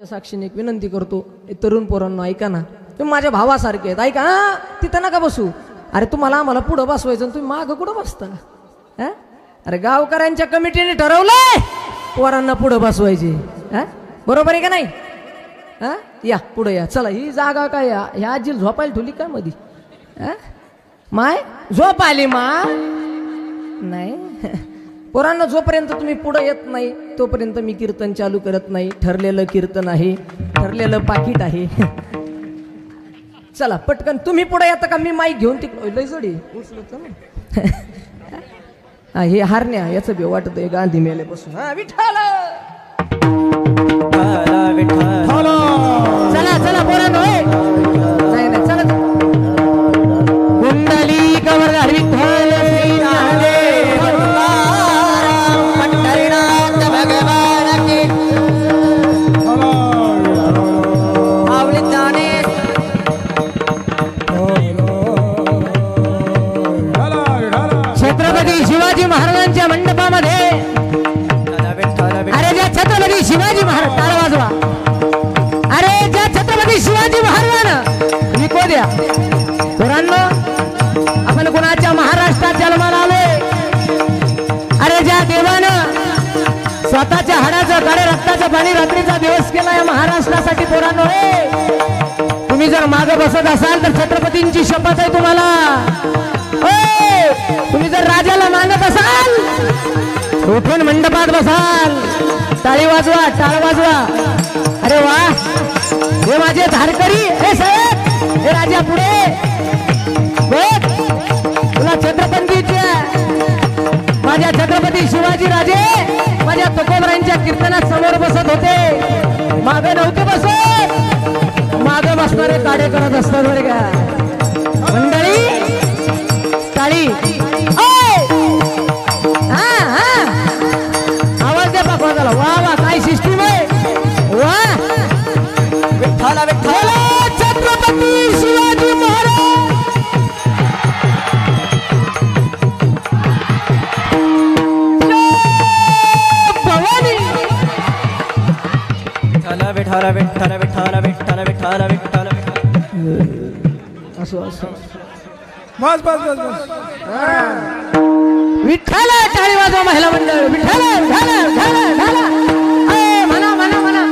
साक्षीने एक विनंती करतो, तरुण पोरांनो ऐका ना, तुम्ही माझ्या भावासारखे आहेत, ऐका ना, तिथं नका बसू. अरे तुम्हाला आम्हाला पुढं बसवायचं, तुम्ही मागं कुठं बसता? अरे गावकऱ्यांच्या कमिटीने ठरवलंय पोरांना पुढं बसवायचे. बरोबर आहे का नाही? या पुढे या, चला. ही जागा काय ह्या आजीला झोपायला ठेवली काय मधी? माय झोप आली मा नाही. पोरांना जोपर्यंत तुम्ही पुढे येत नाही तोपर्यंत मी कीर्तन चालू करत नाही. ठरलेलं कीर्तन आहे, ठरलेलं पाकिट आहे. चला पटकन तुम्ही पुढे येता का? मी माईक घेऊन तिकडे लय जोडी हे हारण्या याच बी वाटतंय गांधी मेले बसून. विठ्ठल चला चला पोरांनो, नाही नाही चला. कुंडली कवर विठ्ठल श्री महादेव पंढरीनाथ भगवान की माऊली जाणे. छत्रपती शिवाजी महाराजांच्या मंडपामध्ये, अरे ज्या छत्रपती शिवाजी महाराज, टाळ वाजवा. अरे ज्या छत्रपती शिवाजी महाराजांना विको द्या. पोरांनो, आपण कोणाच्या महाराष्ट्रात जन्माला आलोय? अरे ज्या देवानं स्वतःच्या हाडाचं काळे रक्ताचं पाणी रात्रीचा दिवस केला या महाराष्ट्रासाठी. पोरांनो, तुम्ही जर मागे बसत असाल तर छत्रपतींची शपथ आहे तुम्हाला. तुम्ही जर राजाला मानत असाल उठून मंडपात बसाल, टाळी वाजवा, टाळ वाजवा. अरे वा, हे माझे धारकरी, हे साहेब, हे राजा पुढे बघ. तुला छत्रपतीच्या, माझ्या छत्रपती शिवाजी राजे माझ्या तुकोबरायांच्या कीर्तनात समोर बसत होते, मागे नव्हते बसत. मागे बसणारे काढे करत असतात बरं का मंडळी. टाळी आवाज द्या पाकवाजाला. वा वा, काय सिस्टीम आहे. वा, विठ्ठल विठ्ठल छत्रपती शिवाजी महाराज. भवानी विठ्ठल विठ्ठल विठ्ठल विठ्ठल विठ्ठल विठ्ठल विठ्ठल. असं असं बस बस बस बस. विठ्ठल टाळी वाजवा महिला मंडळ. विठ्ठल विठ्ठल विठ्ठल विठ्ठल. म्हणा म्हणा म्हणा.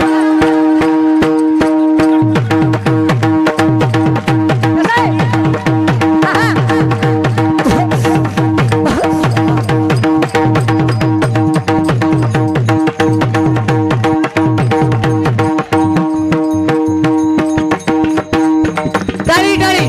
टाळी टाळी.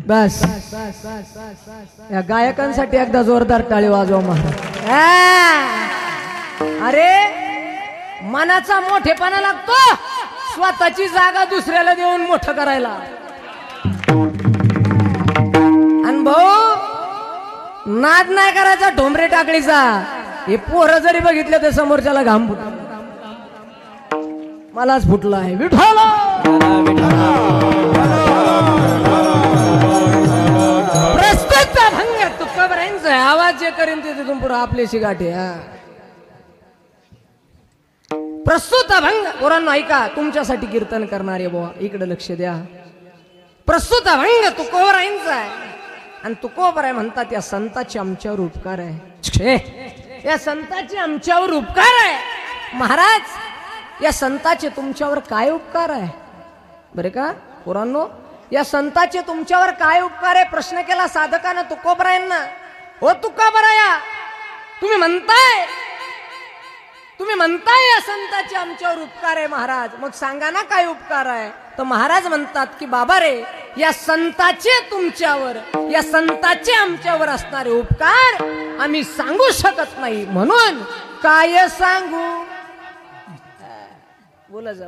बस या गायकांसाठी एकदा जोरदार टाळी वाजवा महाराज. अरे मनाचा मोठेपणा लागतो स्वतःची जागा दुसऱ्याला देऊन मोठं करायला. आणि भाऊ नाद नाही करायचा ढोंबरे टाकळीचा. हे पोरं जरी बघितलं तर समोरच्याला घाम फुट. मलाच फुटला आहे. विठ्ठल आवाज जे करीन ते तिथून पुढे आपल्याशी गाठी. प्रस्तुत अभंग पोरांनो ऐका, तुमच्यासाठी कीर्तन करणारे बुवा इकडे लक्ष द्या. प्रस्तुत अभंग तुकोबरायांचा आहे आणि तुकोबराय म्हणतात या संताचे आमच्यावर उपकार आहे. या संताचे आमच्यावर उपकार आहे. महाराज या संताचे तुमच्यावर काय उपकार आहे बरे का पोरांनो? या संताचे तुमच्यावर काय उपकार आहे प्रश्न केला साधकानं तुकोबरायांना. ओ तुकोबराया, तुम्ही म्हणताय या संताचे आमच्यावर उपकार आहे महाराज, मग सांगा ना काय उपकार आहे. तर महाराज म्हणतात की बाबा रे, या संताचे तुमच्यावर, या संताचे आमच्यावर असणारे उपकार आम्ही सांगू शकत नाही, म्हणून काय सांगू. बोला जा.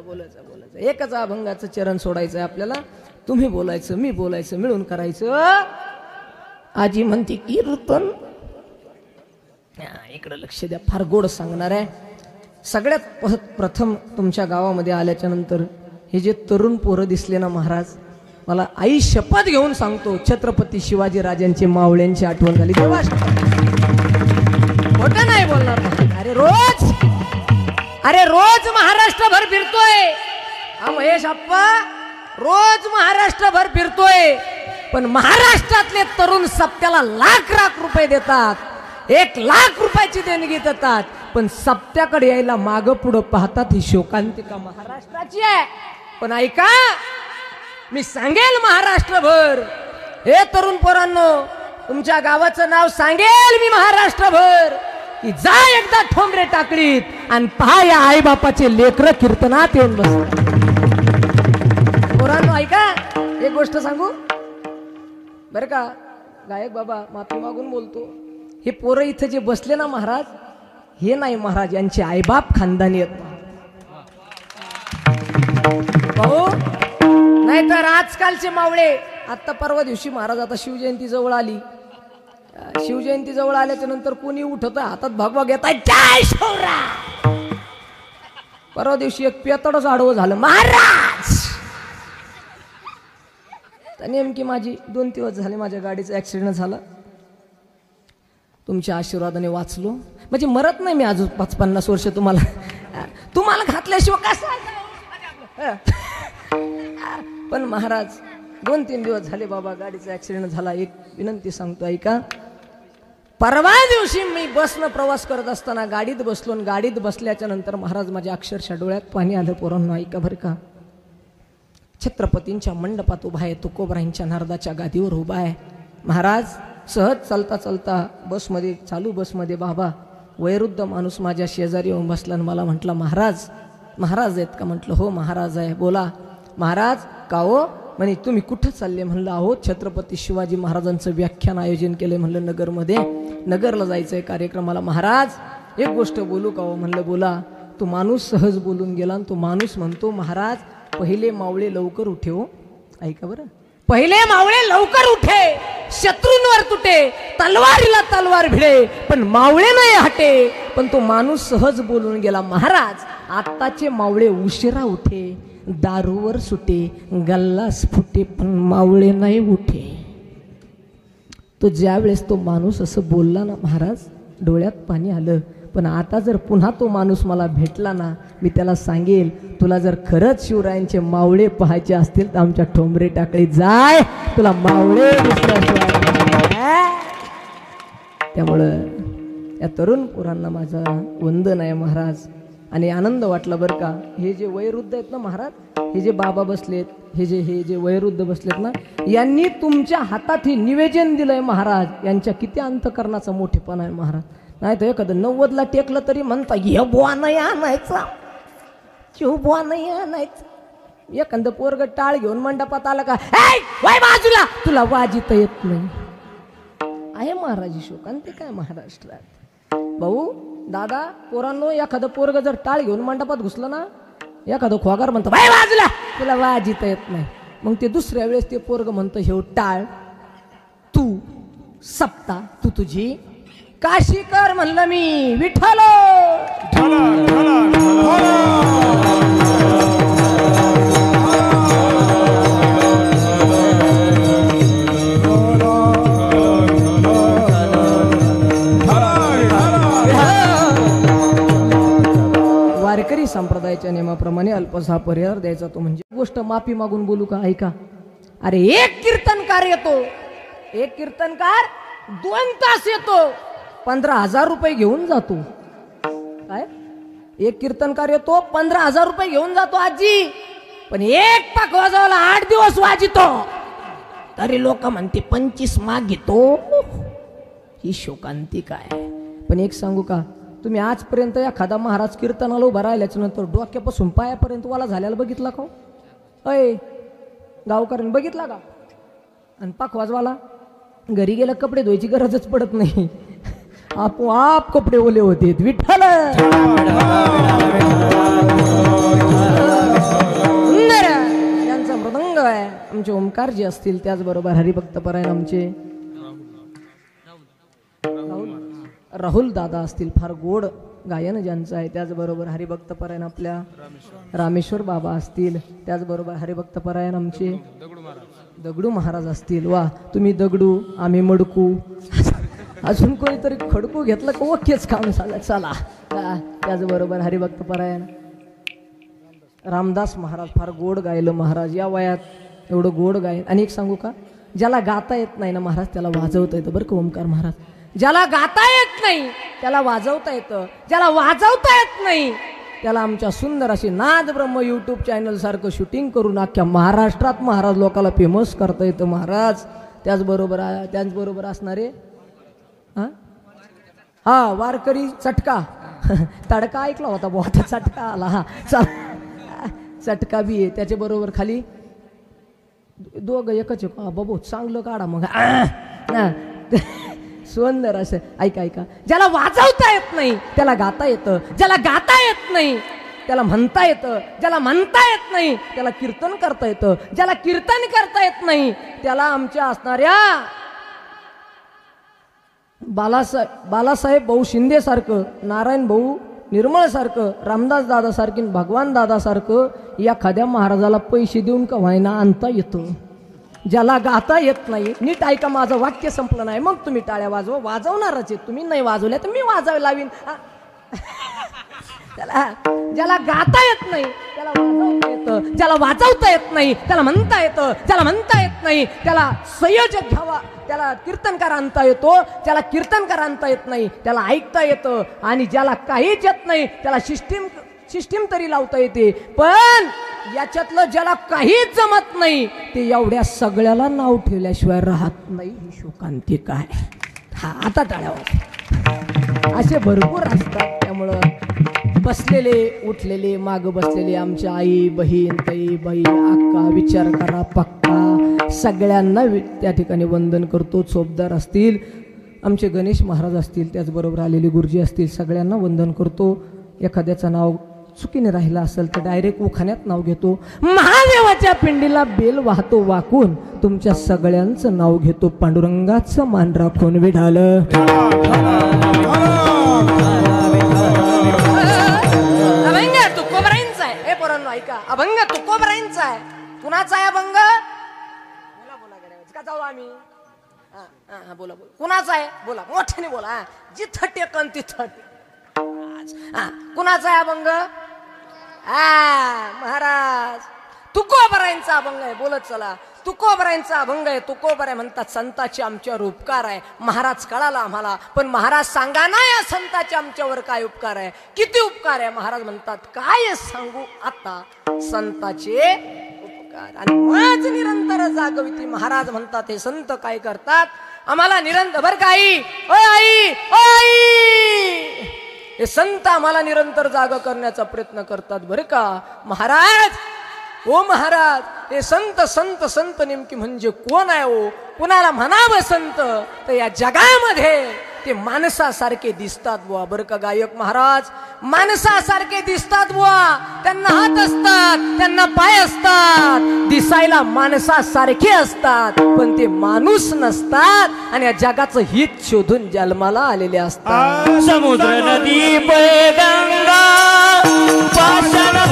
एकच अभंगाचं चरण सोडायचं आहे आपल्याला. तुम्ही बोलायचं मी बोलायचं मिळून करायचं. आजी म्हणते कीर्तन. इकडे लक्ष द्या, फार गोड सांगणार आहे. सगळ्यात प्रथम तुमच्या गावामध्ये आल्याच्या नंतर हे जे तरुण पोरं दिसले ना महाराज, मला आई शपथ घेऊन सांगतो छत्रपती शिवाजी राजांची मावळ्यांची आठवण झाली. देवा खोटं नाही बोलणार. अरे रोज महाराष्ट्रभर फिरतोय हा महेश आप्पा, रोज महाराष्ट्रभर फिरतोय. पण महाराष्ट्रातले तरुण सप्त्याला लाख लाख रुपये देतात, 1 लाख रुपयाची देणगी देतात. पण सप्त्याकडे यायला माग पुढं पाहतात. ही शोकांतिका महाराष्ट्राची आहे. पण ऐका, मी सांगेल महाराष्ट्रभर, हे तरुण पोरांनो, तुमच्या गावाचं नाव सांगेल मी महाराष्ट्रभर, की जा एकदा ठोंबरे टाकलीत आणि पहा या आई बापाचे लेकर कीर्तनात येऊन बस. पोरांनो ऐका, एक गोष्ट सांगू बरं का, गायक बाबा माफी मागून बोलतो. हे पोरं इथं जे बसले ना महाराज, हे नाही महाराज, यांचे आईबाप खानदानी आहेत भाऊ. नाहीतर आजकालचे मावळे, आता परवा दिवशी महाराज, आता शिवजयंती जवळ आली, शिवजयंती जवळ आल्याच्या नंतर कोणी उठत हातात भगवा घेत आहे, जय शिवराय. परवा दिवशी एक पेतडच आडवं झालं महाराज. तर नेमकी माझी 2 दिवस झाले माझ्या गाडीचा ऍक्सिडेंट झाला. तुमच्या आशीर्वादाने वाचलो. म्हणजे मरत नाही मी अजून 50 वर्ष. तुम्हाला घातल्याशिवाय कसं. पण महाराज 2-3 दिवस झाले बाबा गाडीचा ऍक्सिडेंट झाला. एक विनंती सांगतो ऐका. परवा दिवशी मी बसनं प्रवास करत असताना गाडीत बसलो आणि गाडीत बसल्याच्या नंतर महाराज माझ्या अक्षरशः डोळ्यात पाणी आलं. पोरांनो ऐका बरं का, छत्रपतींच्या मंडपात उभा आहे, तुकोबरायांच्या नारदाच्या गादीवर उभा आहे महाराज. सहज चालता चालता बसमध्ये, चालू बसमध्ये बाबा वयोवृद्ध माणूस माझ्या शेजारी येऊन बसला आणि मला म्हटलं, महाराज महाराज आहेत का? म्हटलं हो महाराज आहे. बोला महाराज. का हो? म्हणे तुम्ही कुठं चालले? म्हणलं अहो छत्रपती शिवाजी महाराजांचं व्याख्यान आयोजन केलंय म्हणलं नगरमध्ये, नगरला जायचंय कार्यक्रमाला. महाराज एक गोष्ट बोलू का हो? म्हणलं बोला. तो माणूस सहज बोलून गेला आणि तो माणूस म्हणतो, महाराज पहिले मावळे लवकर उठे हो. ऐका बरं, पहिले मावळे लवकर उठे, शत्रूंवर तुटे, तलवारीला तलवार भिडे, पण मावळे नाही हटे. पण तो माणूस सहज बोलून गेला, महाराज आत्ताचे मावळे उशिरा उठे, दारूवर सुटे, गल्लास फुटे, पण मावळे नाही उठे. तो ज्या वेळेस तो माणूस असं बोलला ना महाराज, डोळ्यात पाणी आलं. पण आता जर पुन्हा तो माणूस मला भेटला ना, मी त्याला सांगेल, तुला जर खरंच शिवरायांचे मावळे पाहायचे असतील तर आमच्या ठोंबरे टाकळीत जाय, तुला मावळे दिसल्याशिवाय. त्यामुळं या तरुण पोरांना माझा वंदन आहे महाराज. आणि आनंद वाटला बरं का. हे जे वयोवृद्ध आहेत ना महाराज, हे जे बाबा बसलेत, हे जे वयोवृद्ध बसलेत ना, यांनी तुमच्या हातात हे निवेदन दिलंय महाराज. यांच्या किती अंतकरणाचा मोठेपणा आहे महाराज. नाही तर एखादं 90ला टेकलं तरी म्हणता हे बुवा नाही आणायचा, चिव बुवा नाही आणायचा. एखादं पोरग टाळ घेऊन मंडपात आलं का, वाय बाजूला, तुला वाजित येत नाही. आहे महाराज शोकांत काय महाराष्ट्रात. भाऊ दादा पोरांनो, एखादं पोरग जर टाळ घेऊन मंडपात घुसलं ना, एखादं खोगार म्हणतं वाय बाजूला, तुला वाजित येत नाही. मग ते दुसऱ्या वेळेस ते पोरग म्हणतं, हे टाळ तू सप्ता तू तुझी काशी कर. म्हणलं मी विठ्ठल. वारकरी संप्रदायाच्या नियमाप्रमाणे अल्पसा परिहार द्यायचा. तो म्हणजे गोष्ट माफी मागून बोलू का? ऐका. अरे एक कीर्तनकार येतो, एक कीर्तनकार 2 तास येतो, 15,000 रुपये घेऊन जातो. काय? एक कीर्तनकार येतो, 15,000 रुपये घेऊन जातो आजी. पण एक पाक वाजवायला 8 दिवस वाजितो, तरी लोक म्हणते 25 मागितो. ही शोकांतिका आहे. पण एक सांगू का, तुम्ही आजपर्यंत एखादा महाराज कीर्तनाला उभा राहिल्याच्या नंतर डोक्यापासून पायापर्यंत वाला झाल्याला बघितला का? अय गावकऱ्यांनी बघितला का? आणि पाक वाजवाला घरी गेला कपडे धुवायची गरजच पडत नाही, आपोआप कपडे ओले होते. विठ्ठल यांचा मृदंग आहे आमचे ओमकारजी असतील, त्याचबरोबर हरिभक्तपरायण आमचे राहुल दादा असतील, फार गोड गायन ज्यांचं आहे, त्याचबरोबर हरिभक्तपरायण आपल्या रामेश्वर बाबा असतील, त्याचबरोबर हरिभक्तपरायण आमचे दगडू महाराज असतील. वा, तुम्ही दगडू आम्ही मडकू, अजून कोणीतरी खडकू घेतलं का ओकेच काम झालं. चला, त्याचबरोबर हरिभक्तपरायण रामदास महाराज, फार गोड गायलं महाराज या वयात एवढं गोड गायन. आणि एक सांगू का, ज्याला गाता येत नाही ना महाराज त्याला वाजवता येतं बरं का ओमकार महाराज. ज्याला गाता येत नाही त्याला वाजवता येतं, ज्याला वाजवता येत नाही त्याला आमच्या सुंदर अशी नाद ब्रह्म यूट्यूब चॅनल सारखं शूटिंग करून अख्ख्या महाराष्ट्रात महाराज लोकांना फेमस करता येतं महाराज. त्याचबरोबर असणारे हा वारकरी चटका तडका ऐकला होता बहुत चटका आला. हा चटका बी आहे त्याच्याबरोबर. खाली दोघं एकच बाबू चांगलं काढा मग सुंदर असं. ऐका, ज्याला वाजवता येत नाही त्याला गाता येतं, ज्याला गाता येत नाही त्याला म्हणता येतं, ज्याला म्हणता येत नाही त्याला कीर्तन करता येतं, ज्याला कीर्तन करता येत नाही त्याला आमच्या असणाऱ्या बालासाहेब भाऊ शिंदे सारखं, नारायण भाऊ निर्मळ सारखं, रामदास दादा सारखी, भगवान दादा सारखं एखाद्या महाराजाला पैसे देऊन का व्हायना आणता येतं. ज्याला गाता येत नाही, नीट ऐका माझं वाक्य संपलं नाही मग तुम्ही टाळ्या वाजवा, वाजवणारच आहे तुम्ही, नाही वाजवल्या तर मी वाजवायला लावीन. ज्याला गाता येत नाही त्याला वाजवता येतं, ज्याला वाजवता येत नाही त्याला म्हणता येतं, ज्याला म्हणता येत नाही त्याला संयोजक घ्यावा, त्याला कीर्तनकार आणता येतो, ज्याला कीर्तनकार आणता येत नाही त्याला ऐकता येतं, आणि ज्याला काहीच येत नाही त्याला सिस्टीम तरी लावता येते. पण याच्यातलं ज्याला काहीच जमत नाही ते एवढ्या सगळ्याला नाव ठेवल्याशिवाय राहत नाही. ही शोकांतिक आहे. हा, आता टाळ्यावर असे भरपूर असतात. त्यामुळं बसलेले उठलेले माग बसलेले आमच्या आई बहीण ताई बाई अक्का विचार करा पक्का सगळ्यांना त्या ठिकाणी वंदन करतो. चोपदार असतील आमचे गणेश महाराज असतील, त्याचबरोबर आलेले गुरुजी असतील, सगळ्यांना वंदन करतो. एखाद्याचं नाव चुकीने राहिला असेल तर डायरेक्ट उखाण्यात नाव घेतो. महादेवाच्या पिंडीला बेल वाहतो वाकून, तुमच्या सगळ्यांचं नाव घेतो. पांडुरंगाचं मान राखून विढाल. अभंग तुकोबरांचा आहे. हे पोरांनो ऐका, अभंग तुकोबरांचा आहे. कुणाचा आहे अभंग? बोला का जाऊ आम्ही? बोला कुणाचा आहे? बोला मोठ्याने बोला, जिथं टेकन तिथं. कुणाचा आहे अभंग? महाराज तुकोबरायांचा अभंग आहे. बोलत चला, तुकोबरायांचा अभंग आहे. तुकोबराय म्हणतात संताचे आमच्यावर उपकार आहे. महाराज कळाला आम्हाला, पण महाराज सांगा ना या संताचे आमच्यावर काय उपकार आहे, किती उपकार आहे. महाराज म्हणतात काय सांगू आता संताचे उपकार, आणि माझ निरंतर जागविती. महाराज म्हणतात हे संत काय करतात आम्हाला निरंतर, बर का आई, ओ आई, ओ आई, हे संत आम्हाला निरंतर जागा करण्याचा प्रयत्न करतात बरं का महाराज. ओ महाराज, हे संत संत संत नेमकी म्हणजे कोण आहे? ओ कुणाला म्हणावं संत तर या जगामध्ये ते माणसासारखे दिसतात बुवा बरं का गायक महाराज. माणसासारखे दिसतात बुवा, त्यांना हात असतात, त्यांना पाय असतात, दिसायला माणसासारखे असतात, पण ते माणूस नसतात आणि या जगाचं हित शोधून जन्माला आलेले असतात. समुद्र नदी गंगा पाषाण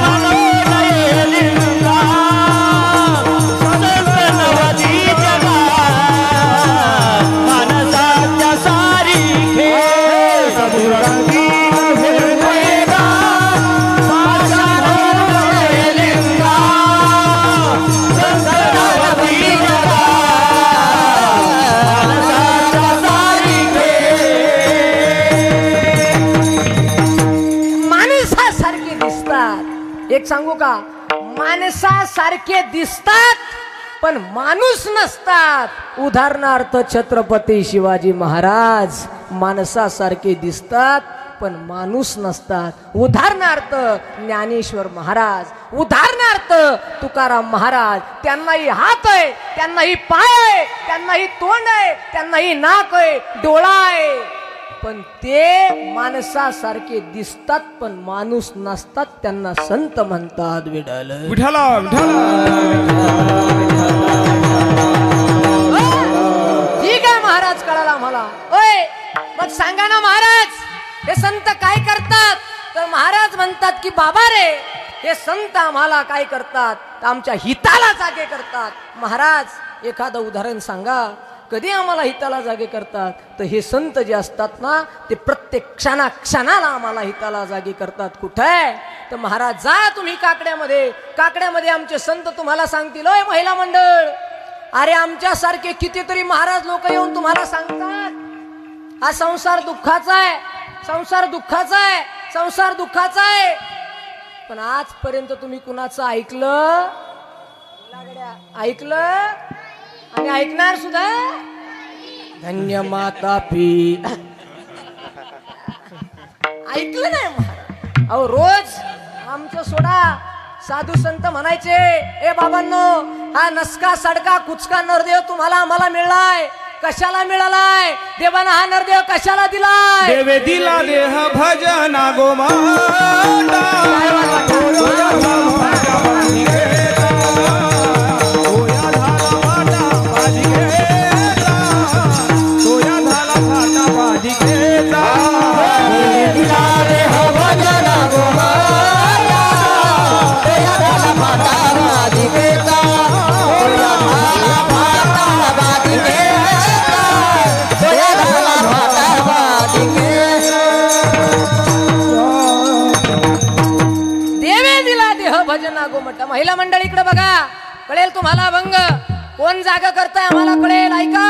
एक सांगू का, माणसासारखे दिसतात पण माणूस नसतात. उदाहरणार्थ छत्रपती शिवाजी महाराज माणसासारखे दिसतात पण माणूस नसतात. उदाहरणार्थ ज्ञानेश्वर महाराज, उदाहरणार्थ तुकाराम महाराज, त्यांनाही हात आहे, त्यांनाही पाय आहे, त्यांनाही तोंड आहे, त्यांनाही नाक आहे, डोळा आहे, पण ते माणसासारखे दिसतात पण माणूस नसतात. त्यांना संत म्हणतात. विठ्ठल विठ्ठल विठ्ठल की बाबा रे हे संत आम्हाला काय करतात, तर आमच्या हिताला जागे करतात. महाराज एखादं उदाहरण सांगा, कधी आम्हाला हिताला जागे करतात? तर हे संत जे असतात ना, ते प्रत्येक क्षणाला आम्हाला हिताला जागे करतात. कुठे? तर महाराज जा तुम्ही काकड्यामध्ये आमचे संत तुम्हाला सांगतील, ओय महिला मंडळ, अरे आमच्यासारखे कितीतरी महाराज लोक येऊन तुम्हाला सांगतात हा संसार दुःखाचा आहे, संसार दुःखाचा आहे, संसार दुःखाचा आहे. पण आजपर्यंत तुम्ही कुणाचं ऐकलं आणि ऐकणार सुद्धा? धन्य माता पी ऐकलं नाही महाराज. अहो रोज आमचं सोडा, साधू संत म्हणायचे, ए बाबांनो, हा नसका सडका कुचका नरदेव तुम्हाला आम्हाला मिळालाय. कशाला मिळालाय? देवानं हा नरदेव कशाला दिलाय? देवे दिला देह भजना गोमाता. महिला मंडळी इकडे बघा, कळेल तुम्हाला भंग. कोण जागा करताय आम्हाला कळेल. ऐका,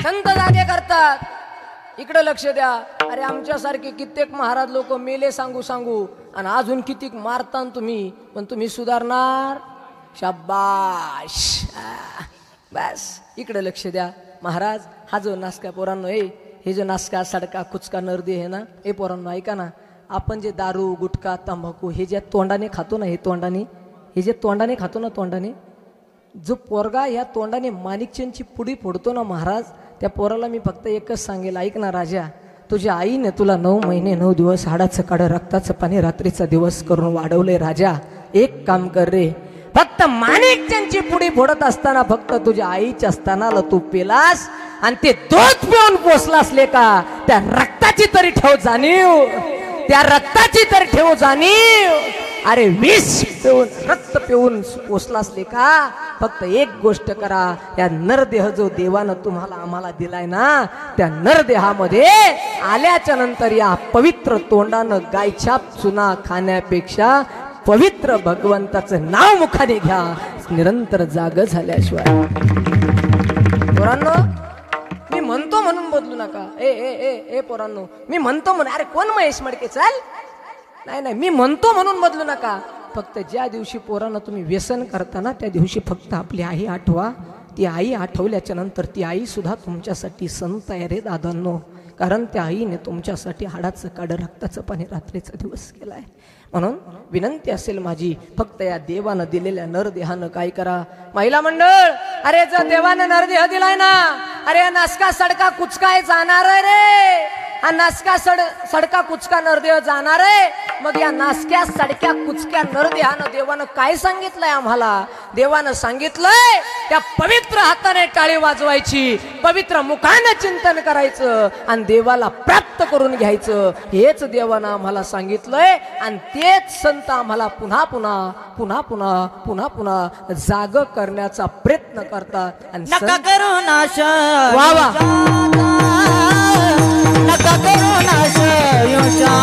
संत जागे करतात. इकडे लक्ष द्या. अरे आमच्यासारखे कित्येक महाराज लोक मेले सांगू आणि अजून किती मारता तुम्ही, पण तुम्ही सुधारणार? शाबाश. बस इकडे लक्ष द्या. महाराज हा जो नासका पोरांनो आहे, हे जो नासका सडका कुचका नरदे आहे ना, हे पोरांनो ऐका ना, आपण जे दारू गुटखा तंबाखू हे जे तोंडाने खातो ना, हे जे तोंडाने खातो ना, तोंडाने जो पोरगा या तोंडाने माणिकचंदची पुडी फोडतो ना महाराज, त्या पोराला मी फक्त एकच सांगेल, ऐक ना राजा, तुझ्या आईने तुला 9 महिने 9 दिवस हाडाचं काढ रक्ताचं पाणी रात्रीचा दिवस करून वाढवले. राजा एक काम कर रे, फक्त माणिकचंदची पुडी फोडत असताना फक्त तुझ्या आईच्या स्तनाला तू पेलास आणि ते दूध पिऊन पोचलास का, त्या रक्ताची तरी ठेव जाणीव, त्या रक्ताची तर ठेव जाणीव. अरे विष पिऊन रक्त पिऊन पोचलास का, फक्त एक गोष्ट करा, या नरदेह जो देवानं तुम्हाला आम्हाला दिलाय ना, त्या नरदेहामध्ये आल्याच्या नंतर या पवित्र तोंडानं गायछाप चुना खाण्यापेक्षा पवित्र भगवंताचं नाव मुखाने घ्या, निरंतर जाग झाल्याशिवाय. पोरांनो मी म्हणतो म्हणून बदलू नका. ए ए ए ए पोरांनो, मी म्हणतो म्हणून, अरे कोण महेश मडके, चाल. नाही, मी म्हणतो म्हणून बदलू नका. फक्त ज्या दिवशी पोरांना तुम्ही व्यसन करताना, त्या दिवशी फक्त आपली आई आठवा. ती आई आठवल्याच्या नंतर ती आई सुद्धा तुमच्यासाठी संत आहे रे दादांनो, कारण त्या आईने तुमच्यासाठी हाडाचं काढ रक्ताचं पाणी रात्रीचा दिवस केलाय. म्हणून विनंती असेल माझी, फक्त या देवानं दिलेल्या नरदेहानं काय करा. महिला मंडळ, अरे जर देवानं नरदेह दिलाय ना, अरे नासका सडका कुचकाय जाणार रे, हा नासका सडका कुचका नरदेह जाणार आहे. मग या नासक्या सडक्या कुचक्या नरदेहानं देवानं काय सांगितलंय आम्हाला? देवानं सांगितलंय त्या पवित्र हाताने टाळी वाजवायची, पवित्र मुखाने चिंतन करायचं आणि देवाला प्राप्त करून घ्यायचं, हेच देवानं आम्हाला सांगितलंय. आणि तेच संत आम्हाला पुन्हा पुन्हा पुन्हा पुन्हा पुन्हा पुन्हा जाग करण्याचा प्रयत्न करतात. आणि नका करू नाश, वा वा, नका करू नाश यशाचा,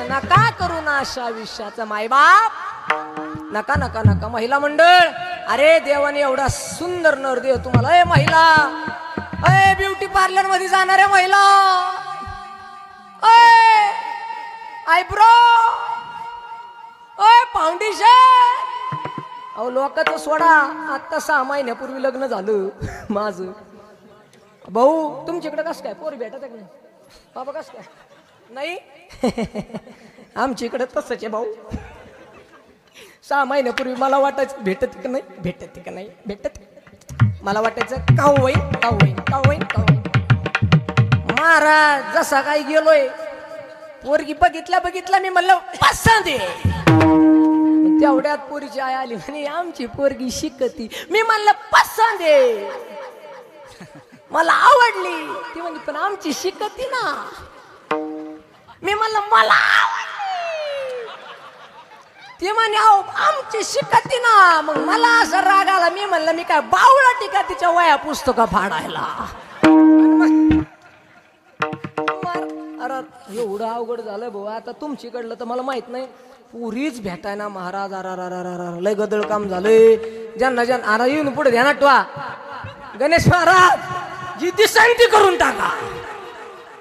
नका करू ना अशा आयुष्याचा. मायबाप नका नका नका. महिला मंडळ, अरे देवाने एवढा सुंदर नरदेह तुम्हाला. ए महिला, ए ब्युटी पार्लर मध्ये जाणाऱ्या महिला, आयब्रो, फाउंडेशन, अहो लोकांचं सोडा, आता 6 महिन्यापूर्वी लग्न झालं माझं. भाऊ तुमच्याकडे कसं काय पोर भेटत आहे का नाही? बाबा कसं काय नाही? आमच्या इकडे तसंच आहे भाऊ. 6 महिन्यापूर्वी मला वाटायचं भेटत का नाही, भेटत का नाही, भेटत. मला वाटायचं काऊ होईन, काऊ होईन, काऊ होईन, काऊ होईन. महाराज जसा काय गेलोय, पोरगी बघितला मी म्हणलं पसंत आहे. तेवढ्यात पोरीची आई आली म्हणे आमची पोरगी शिकती. मी म्हणलं पसंत आहे, मला आवडली. ती म्हणली पण आमची शिकती ना. मी म्हणलं मला आवडली. ती म्हणे अहो आमची शिकती ना. मग मला असं राग आला. मी म्हणलं मी काय बावळा टिका तिच्या वया पुस्तकं फाडायला. अरे एवढं अवघड झालं भाऊ. आता तुमच्याकडलं तर मला माहित नाही, पुरीच भेटाय ना महाराज. लय गदळ काम झालंय. ज्यांना अरे येऊन पुढे ध्यानात ठेवा. गणेश महाराज जी शांती करून टाका.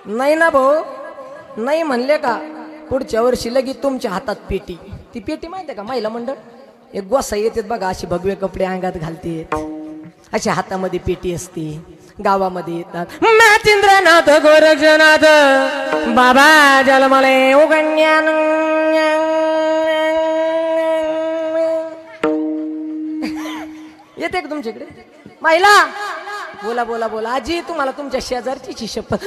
नाही ना भाऊ, नाही म्हणले का पुढच्या वर्षी लगेच तुमच्या हातात पेटी. ती पेटी माहिती आहे का महिला मंडळ? एक गोसाई येतात बघा, अशी भगवे कपडे अंगात घालते, अशा हातामध्ये पेटी असते. गावामध्ये येतात मॅचिंद्रनाथ गोरक्षनाथ बाबा जलमले उगण्यान. येते का तुमच्याकडे महिला? बोला बोला बोला. आजी तुम्हाला तुमच्या शेजारची शपथ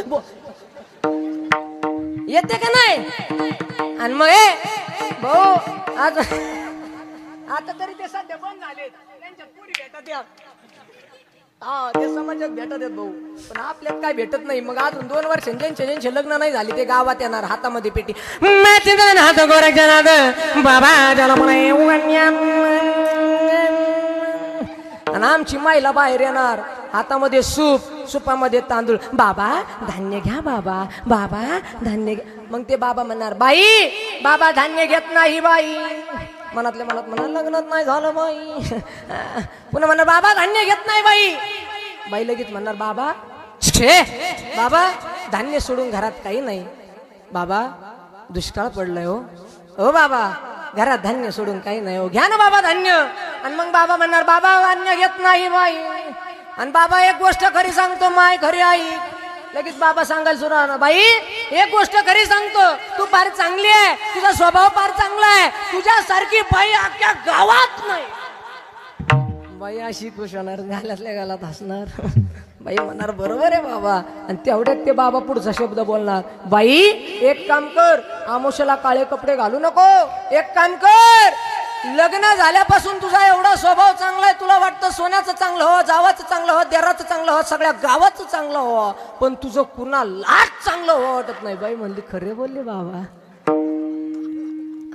येते का नाही? आणि मग भाऊ आज आता तरी ते सध्या बंद झाले. त्यांच्या पुरी भेटत या. हा ते समाजात भेटत येत भाऊ, पण आपल्यात काय भेटत नाही. मग अजून 2 वर्ष ज्यांचे लग्न नाही झाले ते गावात येणार हातामध्ये पेटी. हात गोरक्षनाथ बाबा जलमले उगण्यान. आणि आमची महिला बाहेर येणार हातामध्ये सूप, सुपामध्ये तांदूळ. बाबा धान्य घ्या, बाबा बाबा धान्य घ्या. मग ते बाबा म्हणणार बाई बाबा धान्य घेत नाही बाई. मनातल्या मनात म्हणा लग्नात नाही झालं बाई. पुन्हा म्हणणार बाबा धान्य घेत नाही बाई. बाई लगेच म्हणणार बाबा बाबा धान्य सोडून घरात काही नाही. बाबा दुष्काळ पडलाय हो. हो बाबा घरात धान्य सोडून काही नाही हो, घ्या ना बाबा धान्य. आणि मग बाबा म्हणणार बाबा धान्य घेत नाही बाई. आणि बाबा एक गोष्ट खरी सांगतो माय खरी आई. लगेच बाबा सांगायला सुरू ना बाई एक गोष्ट खरी सांगतो, तू फार चांगली आहे, तुझा स्वभाव फार चांगला आहे, तुझ्यासारखी बाई अख्ख्या गावात नाही. बाई अशी खुश होणार, घालातल्या घालात हसणार. बाई म्हणणार बरोबर आहे बाबा. आणि तेवढ्यात ते बाबा पुढचा शब्द बोलणार बाई एक काम कर, आमोशाला काळे कपडे घालू नको. एक काम कर, लग्न झाल्यापासून तुझा एवढा स्वभाव चांगला आहे, तुला वाटतं सोन्याचं चांगलं हो, जावाचं चांगलं हो, देराचं चांगलं हो, सगळ्या गावाचं चांगलं हो, पण तुझं कुणालाच चांगलं हो वाटत नाही. बाई म्हणली खरे बोलले बाबा.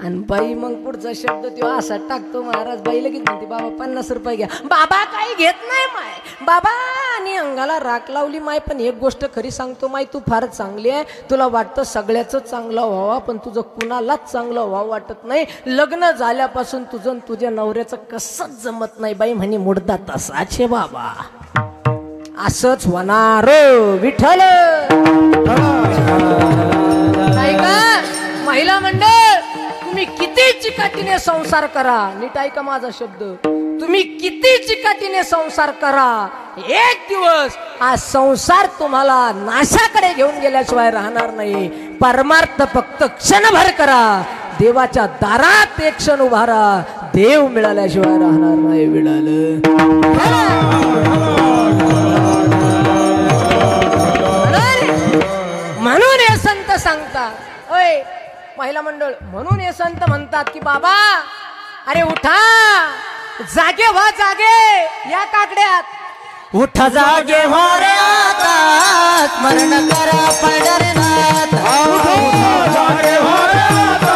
आणि बाई मग पुढचा शब्द तेव्हा असा टाकतो महाराज. बाई लगेच म्हणते बाबा 50 रुपये घ्या. बाबा काही घेत नाही माय. बाबा आणि अंगाला राख लावली माय. पण एक गोष्ट खरी सांगतो माय, तू फार चांगली आहे, तुला वाटतं सगळ्याच चांगलं व्हावं, पण तुझं कुणालाच चांगलं व्हावं वाटत नाही. लग्न झाल्यापासून तुझं तुझ्या नवऱ्याचं कसंच जमत नाही. बाई म्हणे मुडदा तसाच आहे बाबा, असंच होणार विठ्ठल. नाही का महिला मंडळ, तुम्ही किती चिकाटीने संसार करा, नीट ऐका माझा शब्द, तुम्ही किती चिकाटीने संसार करा, एक दिवस हा संसार तुम्हाला नाशाकडे घेऊन गेल्याशिवाय राहणार नाही. परमार्थ फक्त क्षणभर करा, देवाच्या दारात एक क्षण उभारा, देव मिळाल्याशिवाय राहणार नाही. मिळालं म्हणून हे संत सांगतात, ओय महिला मंडळ, म्हणून हे संत म्हणतात की बाबा अरे उठा, जागे व्हा, जागे या काकड्यात उठा जागे व्हा रे आता, स्मरण करा पंढरीनाथ. जागे व्हा रे आता,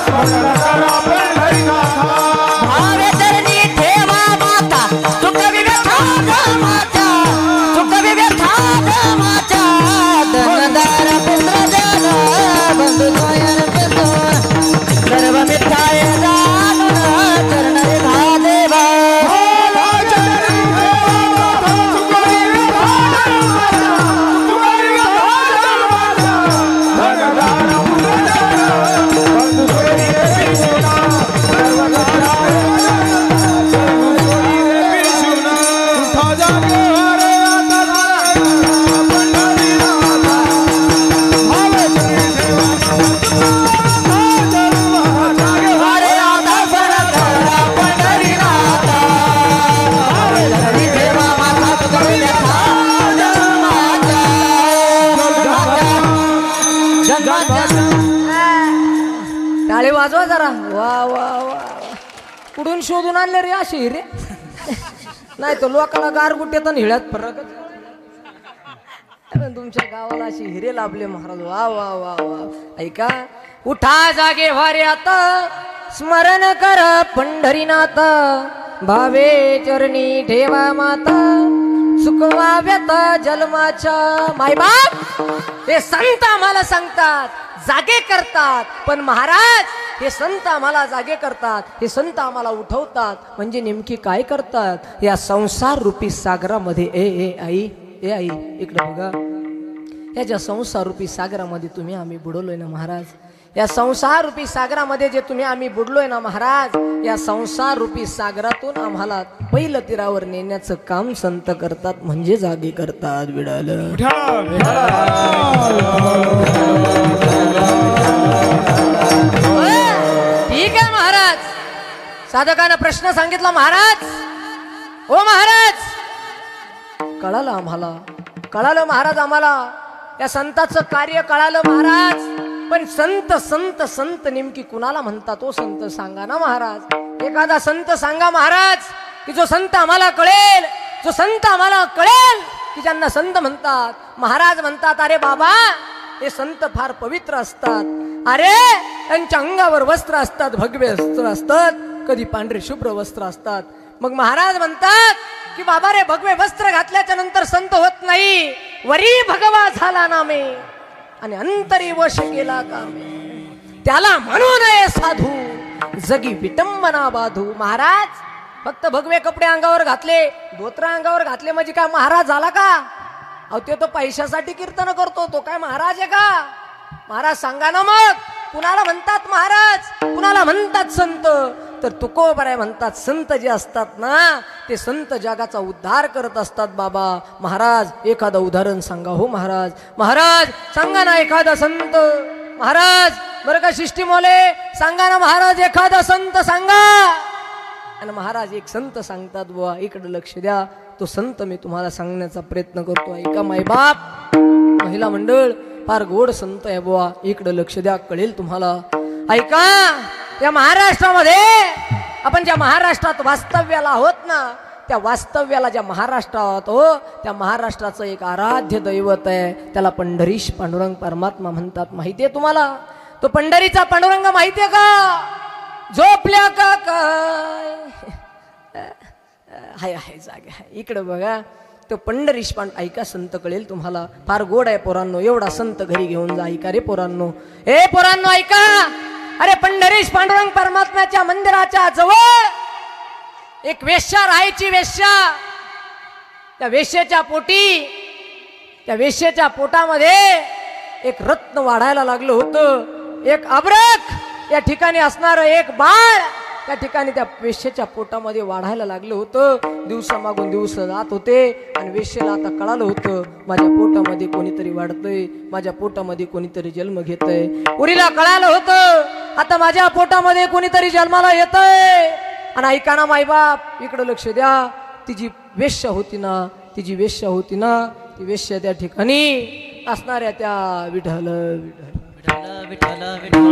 स्मरण करा पंढरीनाथ. भावे चरणी ठेवा माता, चुकवी व्यथा धर्माच्या, चुकवी व्यथा धर्माच्या. धनदार पुत्र जन बंधू सोयन पिंडो, सर्व मिथ्याय जाणून चरण रेखा देवा. चुकवी व्यथा वाजवा जरा. वा वा वा, कुठून शोधून आणले रे असे हिरे? नाही तर लोकांना गारगुट्यात आणि हिळ्यात फरकच. तुमच्या गावाला अशी हिरे लाभले महाराज. वा वा वा वा. ऐका, उठा जागे वारे आता, स्मरण कर पंढरीनाथ, भावे चरणी ठेवा माता, सुखवा व्यथा जन्माच्या. मायबाप हे संत आम्हाला सांगतात, जागे करतात. पण महाराज हे संत आम्हाला जागे करतात, हे संत आम्हाला उठवतात. म्हणजे नेमकी काय करतात? या संसार रूपी सागरामध्ये आई इकडे बघा, याच्या संसार रूपी सागरामध्ये तुम्ही आम्ही बुडवलोय ना महाराज. या संसार रूपी सागरामध्ये जे तुम्ही आम्ही बुडलोय ना महाराज, या संसार रूपी सागरातून आम्हाला पहिलं तीरावर नेण्याचं काम संत करतात, म्हणजे जागे करतात. विडाल ठीक आहे महाराज. साधकानं प्रश्न सांगितला महाराज. हो महाराज, कळालं आम्हाला, कळालं महाराज आम्हाला, या संताचं कार्य कळालं महाराज. पण संत संत संत नेमकी कुणाला म्हणतात? तो संत सांगा ना महाराज. एखादा संत सांगा महाराज, की जो संत आम्हाला कळेल, जो संत आम्हाला कळेल, की ज्यांना संत म्हणतात. महाराज म्हणतात, अरे बाबा हे संत फार पवित्र असतात. अरे त्यांच्या अंगावर वस्त्र असतात, भगवे वस्त्र असतात, कधी पांढरे शुभ्र वस्त्र असतात. मग महाराज म्हणतात की बाबा रे, भगवे वस्त्र घातल्याच्या नंतर संत होत नाही. वरी भगवा झाला नामे आणि अंतरी वश केला कामे, त्याला म्हणू नये साधू, जगी विटंबना बाधू. महाराज फक्त भगवे कपडे अंगावर घातले, धोत्र अंगावर घातले म्हणजे काय महाराज झाला का? अहो ते तो पैशासाठी कीर्तन करतो, तो काय महाराज आहे का? महाराज सांगा ना मग, कुणाला म्हणतात महाराज, कुणाला म्हणतात संत? तर तुकोबराय म्हणतात, संत जे असतात ना ते संत जगाचा उद्धार करत असतात. बाबा महाराज एखादं उदाहरण सांगा हो महाराज. महाराज सांगा ना एखादा संत. महाराज बरं का शिष्टीमोले सांगा ना महाराज, एखादा संत सांगा. आणि महाराज एक संत सांगतात, बुवा इकडे लक्ष द्या. तो संत मी तुम्हाला सांगण्याचा प्रयत्न करतो. ऐका मायबाप, महिला मंडळ, फार गोड संत आहे बुवा, इकडे लक्ष द्या, कळेल तुम्हाला. ऐका, या महाराष्ट्रामध्ये आपण ज्या महाराष्ट्रात वास्तव्याला आहोत ना, त्या वास्तव्याला ज्या महाराष्ट्रात हो, त्या महाराष्ट्राचं एक आराध्य दैवत आहे, त्याला पंढरीश पांडुरंग परमात्मा म्हणतात. माहितीये तुम्हाला? तो पंढरीचा पांडुरंग माहितीये का? झोपल्या का काय? हाय हाय जागे हाय. इकडे बघा, तो पंढरीश ऐका संत कळेल तुम्हाला, फार गोड आहे पोरांनो. एवढा संत घरी घेऊन जा. ऐका रे पोरांनो, ए पोरांनो ऐका. अरे पंढरीश पांडुरंग परमात्म्याच्या मंदिराच्या जवळ एक वेश्या राहायची. वेश्या, त्या वेश्येच्या पोटी, त्या वेश्येच्या पोटामध्ये एक रत्न वाढायला लागलं होतं. एक अब्रक या ठिकाणी असणार एक बाळ त्या ठिकाणी त्या वेश्येच्या पोटामध्ये वाढायला लागलं होतं. दिवसामागून दिवस जात होते आणि वेश्येला आता कळालं होतं, माझ्या पोटामध्ये कोणीतरी वाढतंय, माझ्या पोटामध्ये कोणीतरी जन्म घेतय. पुरीला कळालं होतं, आता माझ्या पोटामध्ये कोणीतरी जन्माला येतंय. आणि ऐका ना मायबाप, इकडं लक्ष द्या. तिची वेश्या होती ना, तिची वेश्या होती ना, ती वेश्या त्या ठिकाणी असणाऱ्या त्या विठ्ठल विठ्ठल विठ्ठल विठ्ठल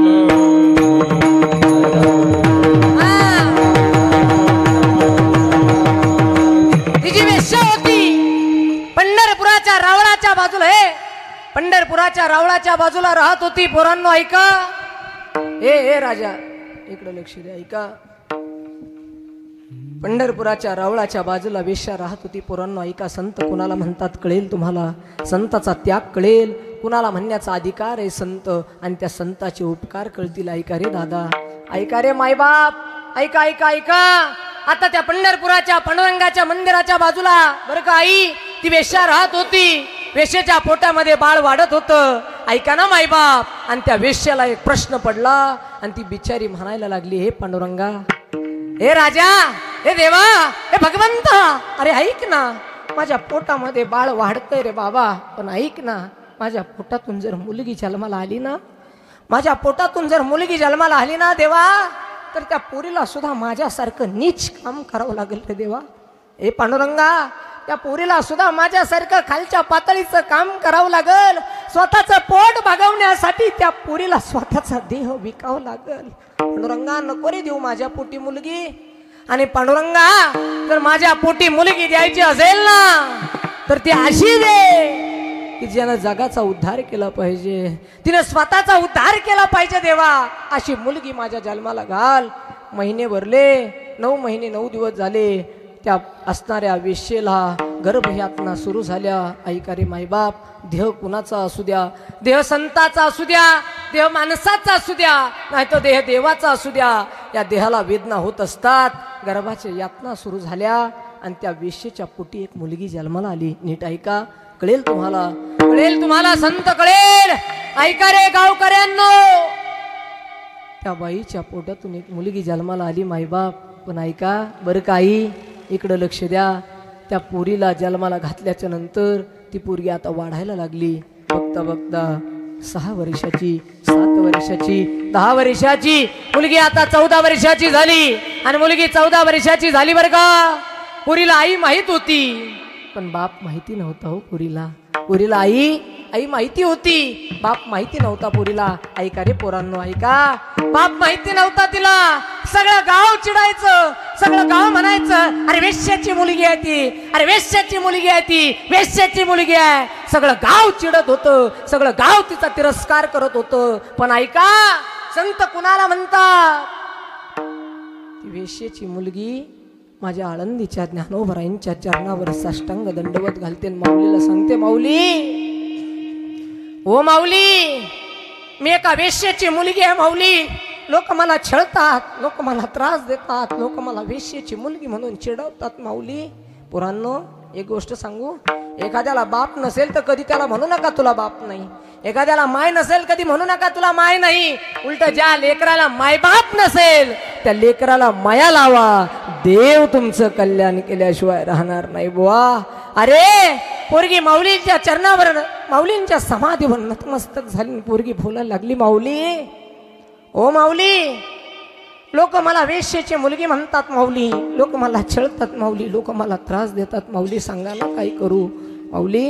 तिची वेश्या होती. पंढरपुराच्या रावळाच्या बाजूला, हे पंढरपुराच्या रावळाच्या बाजूला राहत होती. पोरांनो ऐका, हे राजा इकडे लक्ष द्या. ऐका, पंढरपुराच्या रावळाच्या बाजूला वेश्या राहत होती. पोरांनो ऐका, संत कुणाला म्हणतात कळेल तुम्हाला. संताचा त्याग कळेल, कुणाला म्हणण्याचा अधिकार आहे संत, आणि त्या संताचे उपकार कळतील. ऐका रे दादा, ऐका रे मायबाप, ऐका ऐका ऐका. आता त्या पंढरपुराच्या पांडुरंगाच्या मंदिराच्या बाजूला बरं का आई, ती वेश्या राहत होती. वेश्येच्या पोटामध्ये बाळ वाढत होतं. ऐका ना मायबाप. आणि त्या वेश्याला एक प्रश्न पडला आणि ती बिचारी म्हणायला लागली, हे पांडुरंगा, हे राजा, हे देवा, हे भगवंता, अरे ऐक ना, माझ्या पोटामध्ये बाळ वाढतंय रे बाबा, पण ऐक ना, माझ्या पोटातून जर मुलगी जन्माला आली ना, माझ्या पोटातून जर मुलगी जन्माला आली ना देवा, तर त्या पोरीला सुद्धा माझ्यासारखं नीच काम करावं लागेल रे देवा. हे पांडुरंगा, त्या पोरीला सुद्धा माझ्यासारखं खालच्या पातळीचं काम करावं लागल. स्वतःचं पोट भागवण्यासाठी त्या पोरीला स्वतःचा देह विकावं लागल. पांडुरंगा नको रे देऊ माझ्या पोटी मुलगी. आणि पांडुरंगा जर माझ्या पोटी मुलगी द्यायची असेल ना तर ती अशी दे की ज्यानं जगाचा उद्धार केला पाहिजे, तिने स्वतःचा उद्धार केला पाहिजे देवा. अशी मुलगी माझ्या जन्माला घाल. महिने भरले, 9 महिने 9 दिवस झाले. त्या असणाऱ्या वेश्येला गर्भयातना सुरू झाल्या. ऐकारे मायबाप, देह कुणाचा असू द्या, देह संताचा असू द्या, देह माणसाचा असू द्या, नाही तर देह देवाचा असू द्या, या देहाला वेदना होत असतात. गर्भाच्या यातना सुरू झाल्या आणि त्या वेश्येच्या पोटी एक मुलगी जन्माला आली. नीट ऐका, कळेल तुम्हाला, कळेल तुम्हाला संत, कळेल. ऐका रे गावकऱ्यांनो, त्या बाईच्या पोटातून एक मुलगी जन्माला आली मायबाप. पण ऐका बरं काही, इकडं लक्ष द्या. त्या पोरीला जन्माला घातल्याच्या नंतर ती पोरगी आता वाढायला लागली. बघता बघता 6 वर्षाची, 7 वर्षाची, 10 वर्षाची मुलगी आता 14 वर्षाची झाली. आणि मुलगी 14 वर्षाची झाली बरं का. पोरीला आई माहित होती पण बाप माहिती नव्हता. हो पोरीला, पोरीला आई माहिती होती, बाप माहिती नव्हता पोरीला. ऐका रे पोरांनो, ऐका, बाप माहिती नव्हता तिला. सगळं गाव चिडायचं, सगळं गाव म्हणायचं अरे वेश्याची मुलगी आहे ती, अरे वेश्याची मुलगी आहे ती, वेश्याची मुलगी आहे. सगळं गाव चिडत होतं, सगळं गाव तिचा तिरस्कार करत होतं. पण ऐका, संत कुणाला म्हणतात? ती वेश्याची मुलगी माझ्या आळंदीच्या ज्ञानोबरायांच्या चरणावर साष्टांग दंडवत घालते. माऊलीला सांगते, माऊली, ओ माऊली, मी एका वेश्येची मुलगी आहे माऊली. लोक मला छळतात, लोक मला त्रास देतात, लोक मला वेश्येची मुलगी म्हणून चिडवतात माऊली. पोरांनो, एक गोष्ट सांगू, एखाद्याला बाप नसेल तर कधी त्याला म्हणू नका तुला बाप नाही. एखाद्याला माय नसेल कधी म्हणू नका तुला माय नाही. उलट ज्या लेकराला मायबाप नसेल त्या लेकराला माया लावा. देव तुमचं कल्याण केल्याशिवाय राहणार नाही बुवा. अरे पोरगी माऊलींच्या चरणावर, माऊलींच्या समाधीवर नतमस्तक झाली. पोरगी बोलायला लागली, माऊली, ओ माऊली, लोक मला वेश्येची मुलगी म्हणतात माऊली, लोक मला छळतात माऊली, लोक मला त्रास देतात माऊली, सांगा ना काय करू माऊली.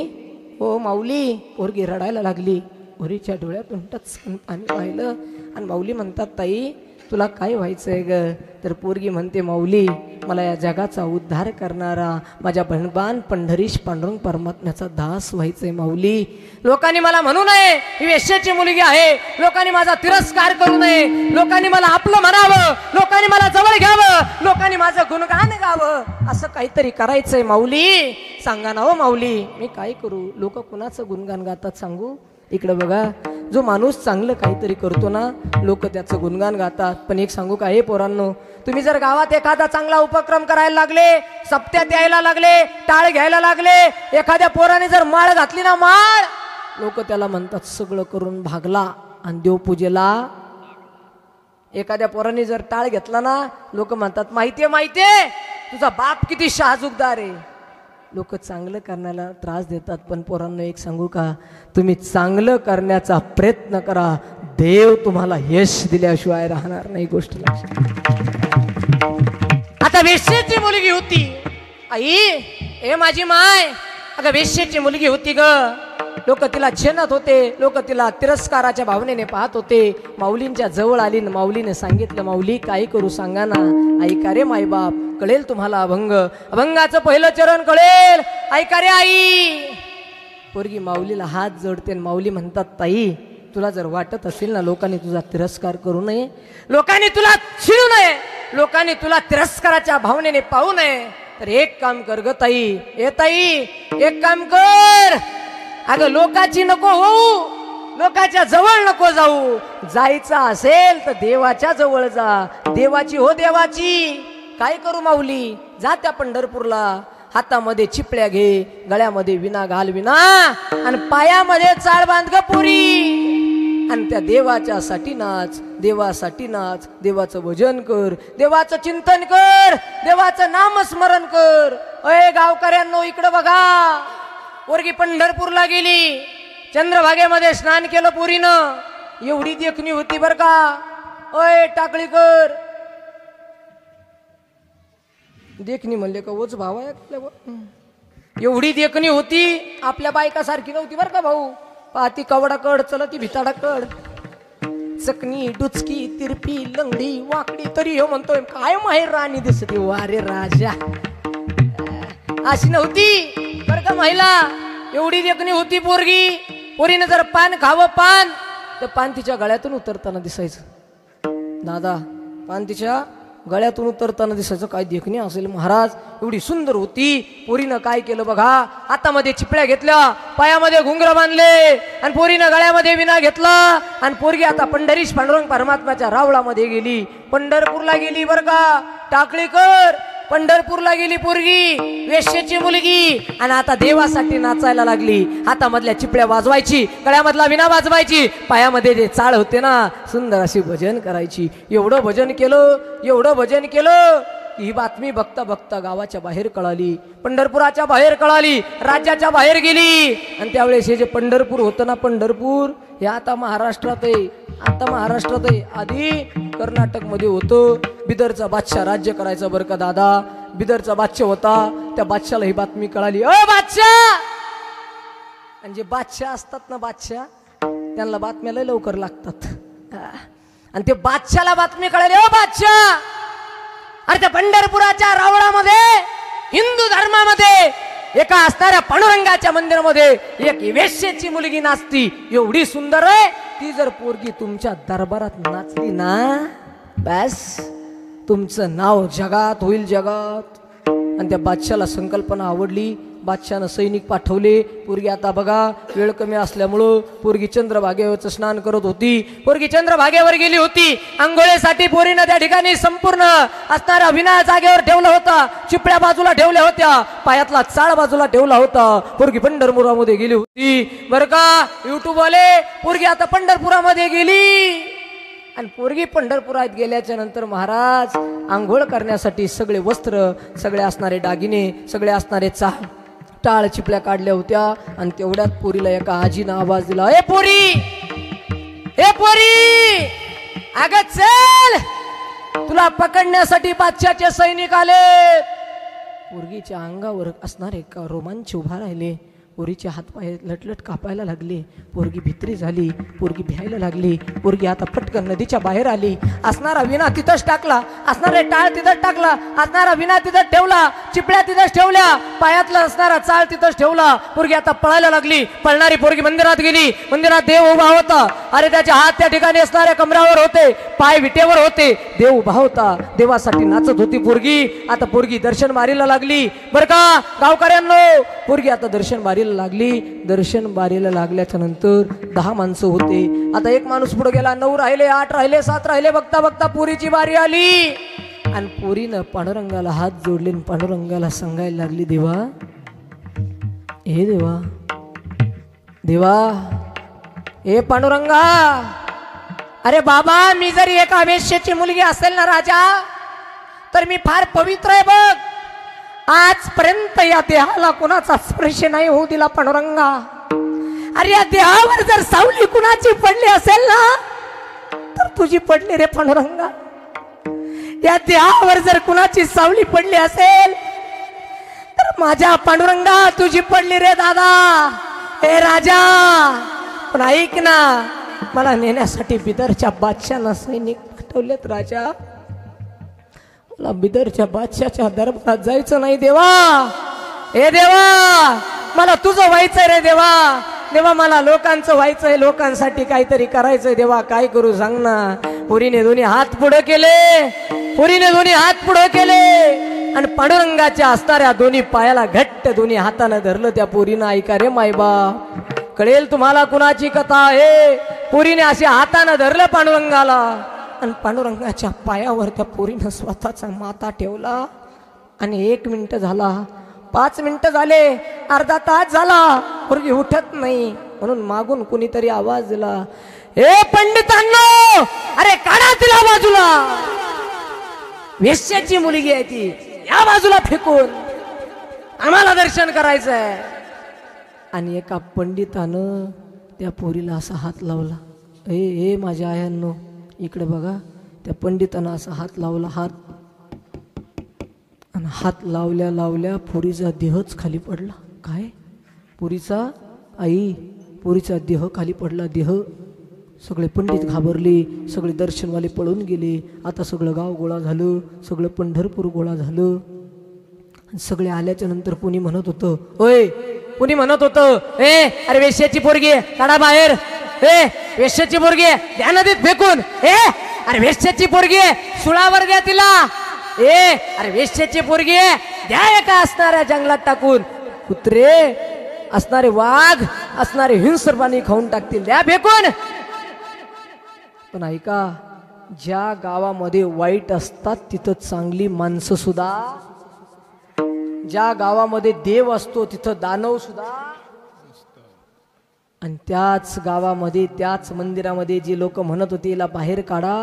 ओ माऊली, पोरगी रडायला लागली. पोरीच्या डोळ्यातून टचकन पाणी पाहिलं आणि माऊली म्हणतात, ताई तुला काय व्हायचंय ग? तर पोरगी म्हणते, माऊली, मला या जगाचा उद्धार करणारा माझ्या भगवान पंढरीश पांडुरंग परमात्म्याचा दास व्हायचंय माऊली. लोकांनी मला म्हणू नये ही वेश्याची मुलगी आहे, लोकांनी माझा तिरस्कार करू नये, लोकांनी मला आपलं म्हणावं, लोकांनी मला जवळ घ्यावं, लोकांनी माझं गुणगान गावं, असं काहीतरी करायचंय माऊली. सांगा ना हो माऊली, मी काय करू? लोक कुणाचं गुणगान गातात सांगू? इकडं बघा, जो माणूस चांगलं काहीतरी करतो ना लोक त्याचं गुणगान गातात. पण एक सांगू का, हे पोरांनो, तुम्ही जर गावात एखादा चांगला उपक्रम करायला लागले, सप्त्यात यायला लागले, टाळ घ्यायला लागले, एखाद्या पोराने जर माळ घातली ना माळ, लोक त्याला म्हणतात सगळं करून भागला. आणि देवपूजेला एखाद्या पोराने जर टाळ घेतला ना लोक म्हणतात, माहितीये तुझा बाप किती शाहजुगदार आहे. लोक चांगलं करण्याला त्रास देतात. पण पोरांनो एक सांगू का, तुम्ही चांगलं करण्याचा प्रयत्न करा, देव तुम्हाला यश दिल्याशिवाय राहणार नाही. गोष्ट लक्षात. आता वेश्येची मुलगी होती, आई, ए माझी माय, अगं वेश्येची मुलगी होती ग. लोक तिला छेनत होते, लोक तिला तिरस्काराच्या भावनेने पाहत होते. माऊलींच्या जवळ आली, माऊलीने सांगितलं, माऊली काय करू सांगा ना. ऐका रे मायबाप, कळेल तुम्हाला अभंग, अभंगाचं पहिलं चरण कळेल. ऐका रे आई. पोरगी माऊलीला हात जोडते. माऊली म्हणतात, ताई तुला जर वाटत असेल ना लोकांनी तुझा तिरस्कार करू नये, लोकांनी तुला छिळू नये, लोकांनी तुला तिरस्काराच्या भावनेने पाहू नये, तर एक काम कर ग ताई. ए ताई, एक काम कर, अगं लोकाची नको होऊ, लोकाच्या जवळ नको जाऊ. जायचं असेल तर देवाच्या जवळ जा. देवाची हो देवाची. काय करू माऊली? जा त्या पंढरपूरला, हातामध्ये चिपळ्या घे, गळ्यामध्ये विना घाल विना, आणि पायामध्ये चाळ बांध ग पुरी, आणि त्या देवाच्यासाठी नाच, देवासाठी नाच, देवाचं भजन कर, देवाचं चिंतन कर, देवाचं नामस्मरण कर. अय गावकऱ्यांनो इकडं बघा, पोरगी पंढरपूरला गेली, चंद्रभागेमध्ये स्नान केलं पुरीनं. एवढी देखणी होती बर का. अय टाकळीकर, देखणी म्हणले का ओच भाव आहे. एवढी देखणी होती, आपल्या बायकासारखी नव्हती बर का भाऊ. पाती कवडाकड चलती भिताडाकड, चकनी डुचकी तिरपी लंगडी वाकडी, तरी हो म्हणतोय काय माहेर राणी दिसते. वारे राजा अशी नव्हती बर का महिला, एवढी देखणी होती पोरगी. पोरीने जर पान खावं पान तर पान तिच्या गळ्यातून उतरताना दिसायचं. दादा पान तिच्या गळ्यातून उतरताना दिसायचं. काय देखणी असेल महाराज, एवढी सुंदर होती. पोरीनं काय केलं बघा, हातामध्ये चिपळ्या घेतल्या, पायामध्ये घुंगर बांधले आणि पोरीनं गळ्यामध्ये विना घेतला. आणि पोरगी आता पंढरीश पांडुरंग परमात्म्याच्या रावळामध्ये गेली, पंढरपूरला गेली बर का. टाकळीकर पंढरपूरला गेली पोरगी, वेश्येची मुलगी. आणि आता देवासाठी नाचायला लागली. हातामधल्या चिपळ्या वाजवायची, गळ्यामधला विना वाजवायची, पायामध्ये जे चाळ होते ना सुंदर अशी भजन करायची. एवढं भजन केलं, एवढं भजन केलं. ही बातमी बघता बघता गावाच्या बाहेर कळाली, पंढरपुराच्या बाहेर कळाली, राज्याच्या बाहेर गेली. आणि त्यावेळेस हे जे पंढरपूर होतं ना, पंढरपूर हे आता महाराष्ट्रात आहे. आता महाराष्ट्रात आहे, आधी कर्नाटक मध्ये होतं. बिदरचा बादशाह राज्य करायचा बरं का दादा. बिदरचा बादशाह होता, त्या बादशाला ही बातमी कळाली. अ बादशाह, आणि जे बादशाह असतात ना बादशाह, त्यांना बातम्या लय लवकर लागतात. आणि ते बादशाला बातमी कळाली. अ बादशाह, अरे त्या पंढरपुराच्या रावळामध्ये हिंदू धर्मामध्ये एका असणाऱ्या पांडुरंगाच्या मंदिरामध्ये एक वेश्येची मुलगी नाचती, एवढी सुंदर आहे. ती जर पोरगी तुमच्या दरबारात नाचली ना, बस तुमचं नाव जगात होईल, जगात. आणि त्या बादशाला संकल्पना आवडली. बादशानं सैनिक पाठवले. पोरगी आता बघा वेळ कमी असल्यामुळं पोरगी चंद्रभागेवरचं स्नान करत होती. पोरगी चंद्रभागेवर गेली होती आंघोळीसाठी. पोरीनं त्या ठिकाणी संपूर्ण असणारा विना जागेवर ठेवला होता, चिपळ्या बाजूला ठेवल्या होत्या, पायातला चाळ बाजूला ठेवला होता. पोरगी पंढरपुरामध्ये गेली होती बर का. युट्यूब वाले, पोरगी आता पंढरपुरामध्ये गेली. आणि पोरगी पंढरपुरात गेल्याच्या नंतर महाराज आंघोळ करण्यासाठी सगळे वस्त्र, सगळे असणारे दागिने, सगळे असणारे टाळ चिपळ्या काढल्या होत्या. आणि तेवढ्यात पोरीला एका आजीनं आवाज दिला. ए पोरी, ए पोरी, अगं चल, तुला पकडण्यासाठी बादशाहचे सैनिक आले. पोरगीच्या अंगावर असणारे का रोमांच उभा राहिले. पोरीचे हातपाय लटलट कापायला लागले. पोरगी भित्री झाली, पोरगी भ्यायला लागली. पोरगी आता पटकन नदीच्या बाहेर आली. असणारा विना तिथंच टाकला, असणारे टाळ तिथंच टाकला, असणारा विना तिथंच ठेवला, चिपळ्या तिथंच ठेवल्या, पायातला असणारा चाळ तिथंच ठेवला. पोरगी आता पळायला लागली. पळणारी पोरगी मंदिरात गेली. मंदिरात देव उभा होता. अरे त्याचे हात त्या ठिकाणी असणाऱ्या कमरावर होते, पाय विटेवर होते. देव उभा होता, देवासाठी नाचत होती पोरगी. आता पोरगी दर्शन बारीला लागली बर का गावकऱ्यांनो. पोरगी आता दर्शन बारीला लागली. दर्शन बारीला लागल्याच्या नंतर 10 माणसं होते. आता एक माणूस पुढे गेला. 9 राहिले, 8 राहिले, 7 राहिले. बघता बघता पोरीची बारी आली. आणि पोरीनं पांडुरंगाला हात जोडले, पांडुरंगाला सांगायला लागली, देवा, हे देवा, देवा, हे पांडुरंगा, अरे बाबा, मी जरी एका वेश्येची मुलगी असेल ना राजा, तर मी फार पवित्र आहे बघ. आजपर्यंत या देहाला कुणाचा स्पर्श नाही होऊ दिला पांडुरंगा. अरे या देहावर जर सावली कुणाची पडली असेल ना, तर तुझी पडली रे पांडुरंगा. या देहावर जर कुणाची सावली पडली असेल तर माझ्या पांडुरंगा तुझी पडली रे दादा. हे राजा, पण ऐक ना, मला नेण्यासाठी बिदरच्या बादशाहनं सैनिक पाठवलेत राजा. मला बिदरच्या बादशाच्या दरबारात जायचं नाही देवा. हे देवा, मला तुझं व्हायचंय रे देवा. देवा, मला लोकांचं व्हायचंय, लोकांसाठी काहीतरी करायचंय देवा. काय करू सांग ना. पोरीने दोन्ही हात पुढे केले, पोरीने दोन्ही हात पुढे केले आणि पांडुरंगाच्या असणाऱ्या दोन्ही पायाला घट्ट दोन्ही हाताने धरलं. त्या पोरीनं ऐका रे मायबा, कळेल तुम्हाला कुणाची कथा आहे. पोरीने अशा हाताने धरलं पांडुरंगाला आणि पांडुरंगाच्या पायावर त्या पोरीनं स्वतःचा माथा ठेवला. आणि 1 मिनिट झाला, 5 मिनिटं झाले, अर्धा तास झाला, पोरगी उठत नाही. म्हणून मागून कुणीतरी आवाज दिला, हे पंडितांनो, अरे काढा तिला बाजूला. वेश्याची मुलगी आहे ती, या बाजूला फेकून, आम्हाला दर्शन करायचंय. आणि एका पंडितानं त्या पोरीला असा हात लावला. ए माझ्या आयांनो, इकडे बघा. त्या पंडितानं असा हात लावला, आणि हात लावल्या लावल्या पोरीचा देहच खाली पडला. काय? पोरीचा आई पोरीचा देह खाली पडला. देह सगळे पंडित घाबरले, सगळे दर्शनवाले पळून गेले. आता सगळं गाव गोळा झालं, सगळं पंढरपूर गोळा झालं. सगळे आल्याच्या नंतर कोणी म्हणत होतं, ओय कोणी म्हणत होतं, अरे वेश्याची पोरगी काढा बाहेर, वेश्याची पोरगी द्या नदीत फेकून, अरे वेश्याची पोरगी सुळावर द्या तिला, अरे वेश्याची पोरगी द्या एका असणाऱ्या जंगलात टाकून, कुत्रे असणारे वाघ असणारे हिंस्र पाणी खाऊन टाकतील, द्या फेकून. पण ऐका, ज्या गावामध्ये वाईट असतात तिथं चांगली माणसं सुद्धा, ज्या गावामध्ये देव असतो तिथं दानव सुद्धा, आणि त्याच गावामध्ये त्याच मंदिरामध्ये जे लोक म्हणत होते हिला बाहेर काढा,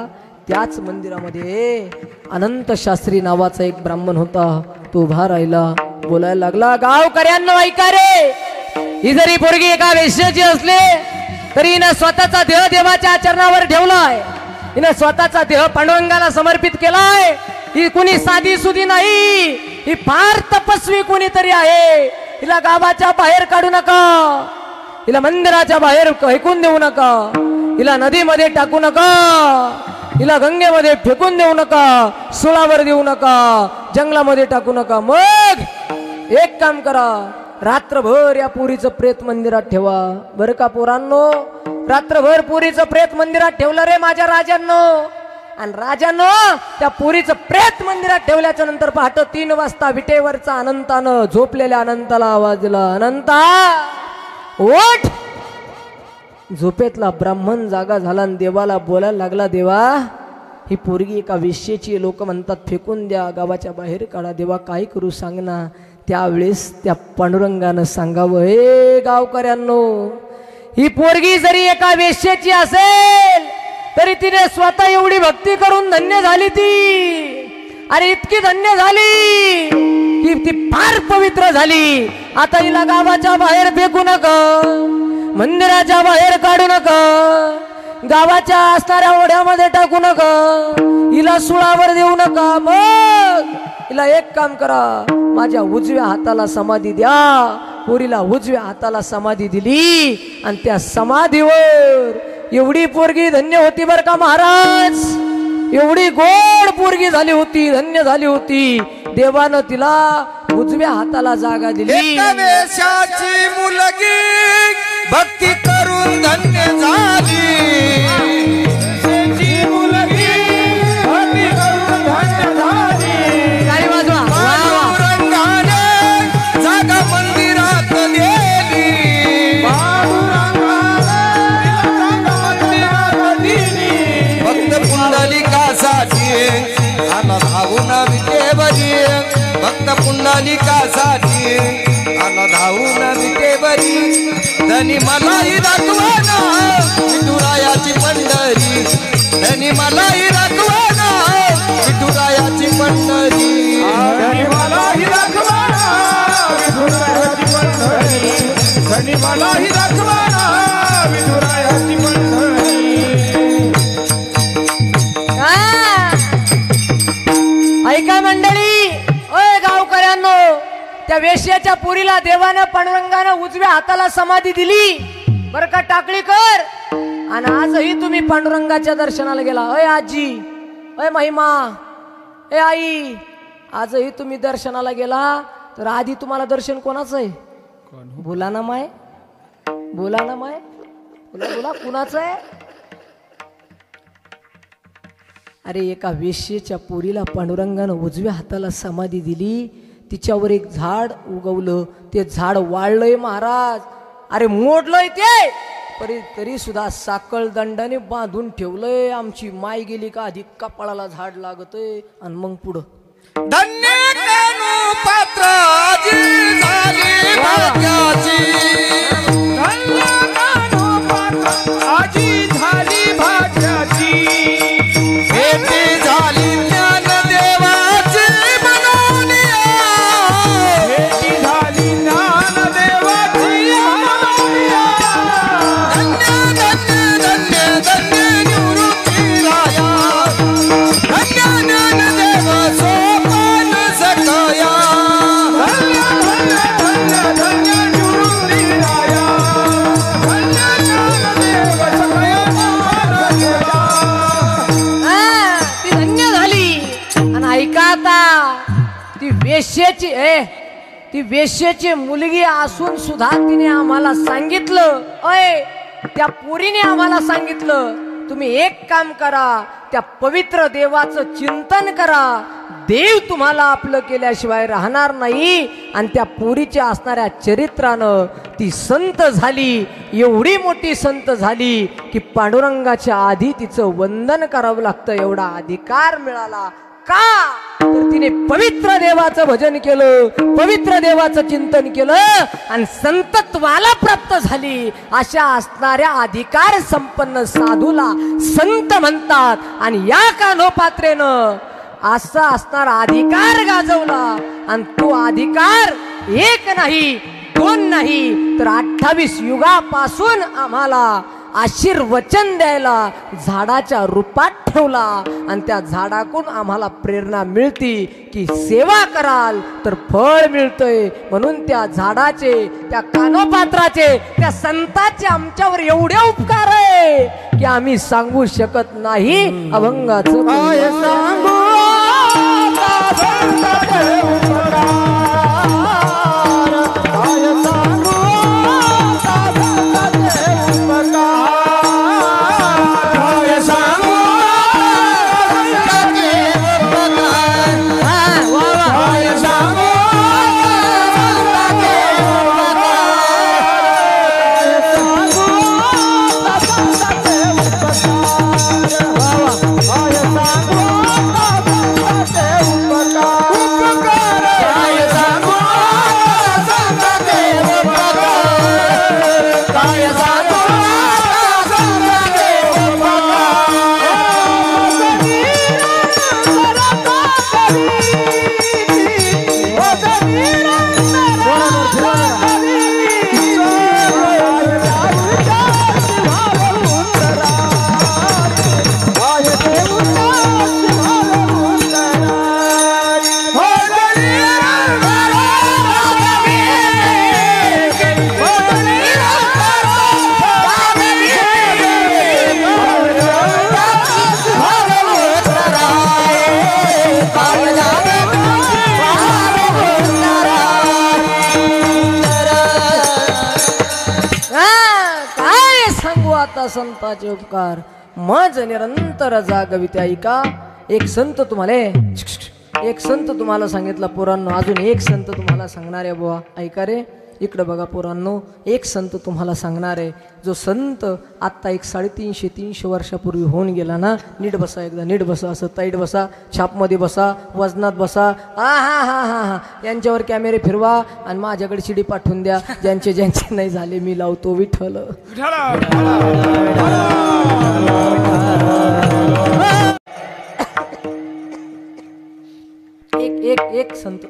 त्याच मंदिरामध्ये अनंत शास्त्री नावाचा एक ब्राह्मण होता. तो उभा राहिला, बोलायला लागला, गावकऱ्यांनो ऐका रे, ही जरी पोरगी एका वेश्याची असले तरी हिनं स्वतःचा देह देवाच्या आचरणावर ठेवलाय, हिनं स्वतःचा देह पांडुरंगाला समर्पित केलाय. ही कुणी साधी सुधी नाही, ही फार तपस्वी कोणीतरी आहे. हिला गावाच्या बाहेर काढू नका, हिला मंदिराच्या बाहेर फेकून देऊ नका, हिला नदीमध्ये टाकू नका, हिला गंगेमध्ये फेकून देऊ नका, सुळावर देऊ नका, जंगलामध्ये टाकू नका. मग एक काम करा, रात्रभर या पुरीचं प्रेत मंदिरात ठेवा. बरं का पोरांनो, रात्रभर पुरीचं प्रेत मंदिरात ठेवलं रे माझ्या राजांनो. आणि राजांनो त्या पुरीचं प्रेत मंदिरात ठेवल्याच्या नंतर पहाटे 3 वाजता विटेवरचा अनंतानं झोपलेल्या अनंताला आवाज दिला, अनंता ओठ. झोपेतला ब्राह्मण जागा झाला आणि देवाला बोलायला लागला, देवा ही पोरगी एका वेश्येची, लोक म्हणतात फेकून द्या, गावाच्या बाहेर काढा, देवा काय करू सांग ना. त्यावेळेस त्या पांडुरंगानं सांगावं, हे गावकऱ्यांनो, ही पोरगी जरी एका वेश्येची असेल तरी तिने स्वतः एवढी भक्ती करून धन्य झाली ती. अरे इतकी धन्य झाली की ती फार पवित्र झाली. आता हिला गावाच्या बाहेर फेकू नका, मंदिराच्या बाहेर काढू नका, गावाच्या असणाऱ्या ओढ्यामध्ये टाकू नका, हिला सुळावर देऊ नका. मग हिला एक काम करा, माझ्या उजव्या हाताला समाधी द्या. पोरीला उजव्या हाताला समाधी दिली आणि त्या समाधीवर एवढी पोरगी धन्य होती बर का महाराज, एवढी गोड पोरगी झाली होती, धन्य झाली होती. देवानं तिला उजव्या हाताला जागा दिली. वेशाची मुलगी भक्ती करून धन्य झाली, मुलगी भक्ती करून धन्य झाली. काय वाजवा, पांडुरंगाने जागा मंदिरात दिली, भक्त पुंडलिकासाठी आला धावून विटेवरी, भक्त पुंडलिकासाठी आला धावून विटेवरी. धनी मलाही दाखवाना विठुरायाची पंढरी, धनी मलाही दाखवाना विठुरायाची पंढरी, धनी मलाही दाखवाना विठुरायाची पंढरी, धनी मलाही दाखवाना विठुरायाची पंढरी. ऐका मंडळी, ओय गावकऱ्यांनो, त्या वेश्याच्या पुरीला देवानं पांडुरंगानं उजव्या हाताला समाधी दिली बर का टाकळीकर. आणि आजही तुम्ही पांडुरंगाच्या दर्शनाला गेला, अय आजी, अय महिमा, ए आई, आजही तुम्ही दर्शनाला गेला तर आधी तुम्हाला दर्शन कोणाचं आहे? बोला ना माय, बोला ना माय, बोला बोला, कुणाचं आहे? अरे एका वेश्येच्या पोरीला पांडुरंगानं उजव्या हाताला समाधी दिली, तिच्यावर एक झाड उगवलं, ते झाड वाळलंय महाराज. अरे मोडलंय ते, तरी सुद्धा साकळ दंडाने बांधून ठेवलंय. आमची माय गेली का आधी कपाळाला झाड लागतय आणि मग पुढं धन्य कानू पात्राची झाली भाग्याची, धन्य कानू पात्राची झाली भाग्याची, भेटी झाली ज्ञानदेवाची मनोनिया, भेटी झाली ज्ञानदेवाची मनोनिया. धन्य धन्य धन्य धन्य निवृत्ती राया, धन्य ज्ञानदेव सोपान सकया, धन्य धन्य धन्य धन्य निवृत्ती राया, ती वेश्येची मुलगी असून सुद्धा तिने आम्हाला सांगितलं, त्या पोरीने आम्हाला सांगितलं, तुम्ही एक काम करा, त्या पवित्र देवाचं चिंतन करा, देव तुम्हाला आपलं केल्याशिवाय राहणार नाही. आणि त्या पोरीच्या असणाऱ्या चरित्रानं ती संत झाली, एवढी मोठी संत झाली की पांडुरंगाच्या आधी तिचं वंदन करावं लागतं एवढा अधिकार मिळाला. का तर तिने पवित्र देवाचं भजन केलं, पवित्र देवाचं चिंतन केलं आणि संतत्वाला प्राप्त झाली. अशा असणाऱ्या अधिकार संपन्न साधूला संत म्हणतात. आणि या कान्होपात्रेनं असा असणारा अधिकार गाजवला. आणि तो अधिकार एक नाही, दोन नाही, तर 28 युगापासून आम्हाला आशीर्वचन द्यायला झाडाच्या रूपात ठेवला. आणि त्या झाडाकडून आम्हाला प्रेरणा मिळती की सेवा कराल तर फळ मिळतंय. म्हणून त्या झाडाचे, त्या कानोपात्राचे, त्या संताचे आमच्यावर एवढे उपकार आहे की आम्ही सांगू शकत नाही. अभंगाचं सांगू संताचे उपकार मज निरंतर जागविते. ऐका, एक संत तुम्हाला सांगितला पोरांनो, अजून एक संत तुम्हाला सांगणार आहे बुवा. ऐका रे, इकडे बघा पोरांनो, एक संत तुम्हाला सांगणार आहे. जो संत आत्ता 350 वर्षापूर्वी होऊन गेला ना. नीट बसा, एकदा नीट बसा, असं ताईट बसा, छापमध्ये बसा, वजनात बसा. हा यांच्यावर कॅमेरे फिरवा आणि माझ्याकडे शिडी पाठवून द्या. ज्यांचे नाही झाले मी लावतो विठ्ठल. एक संत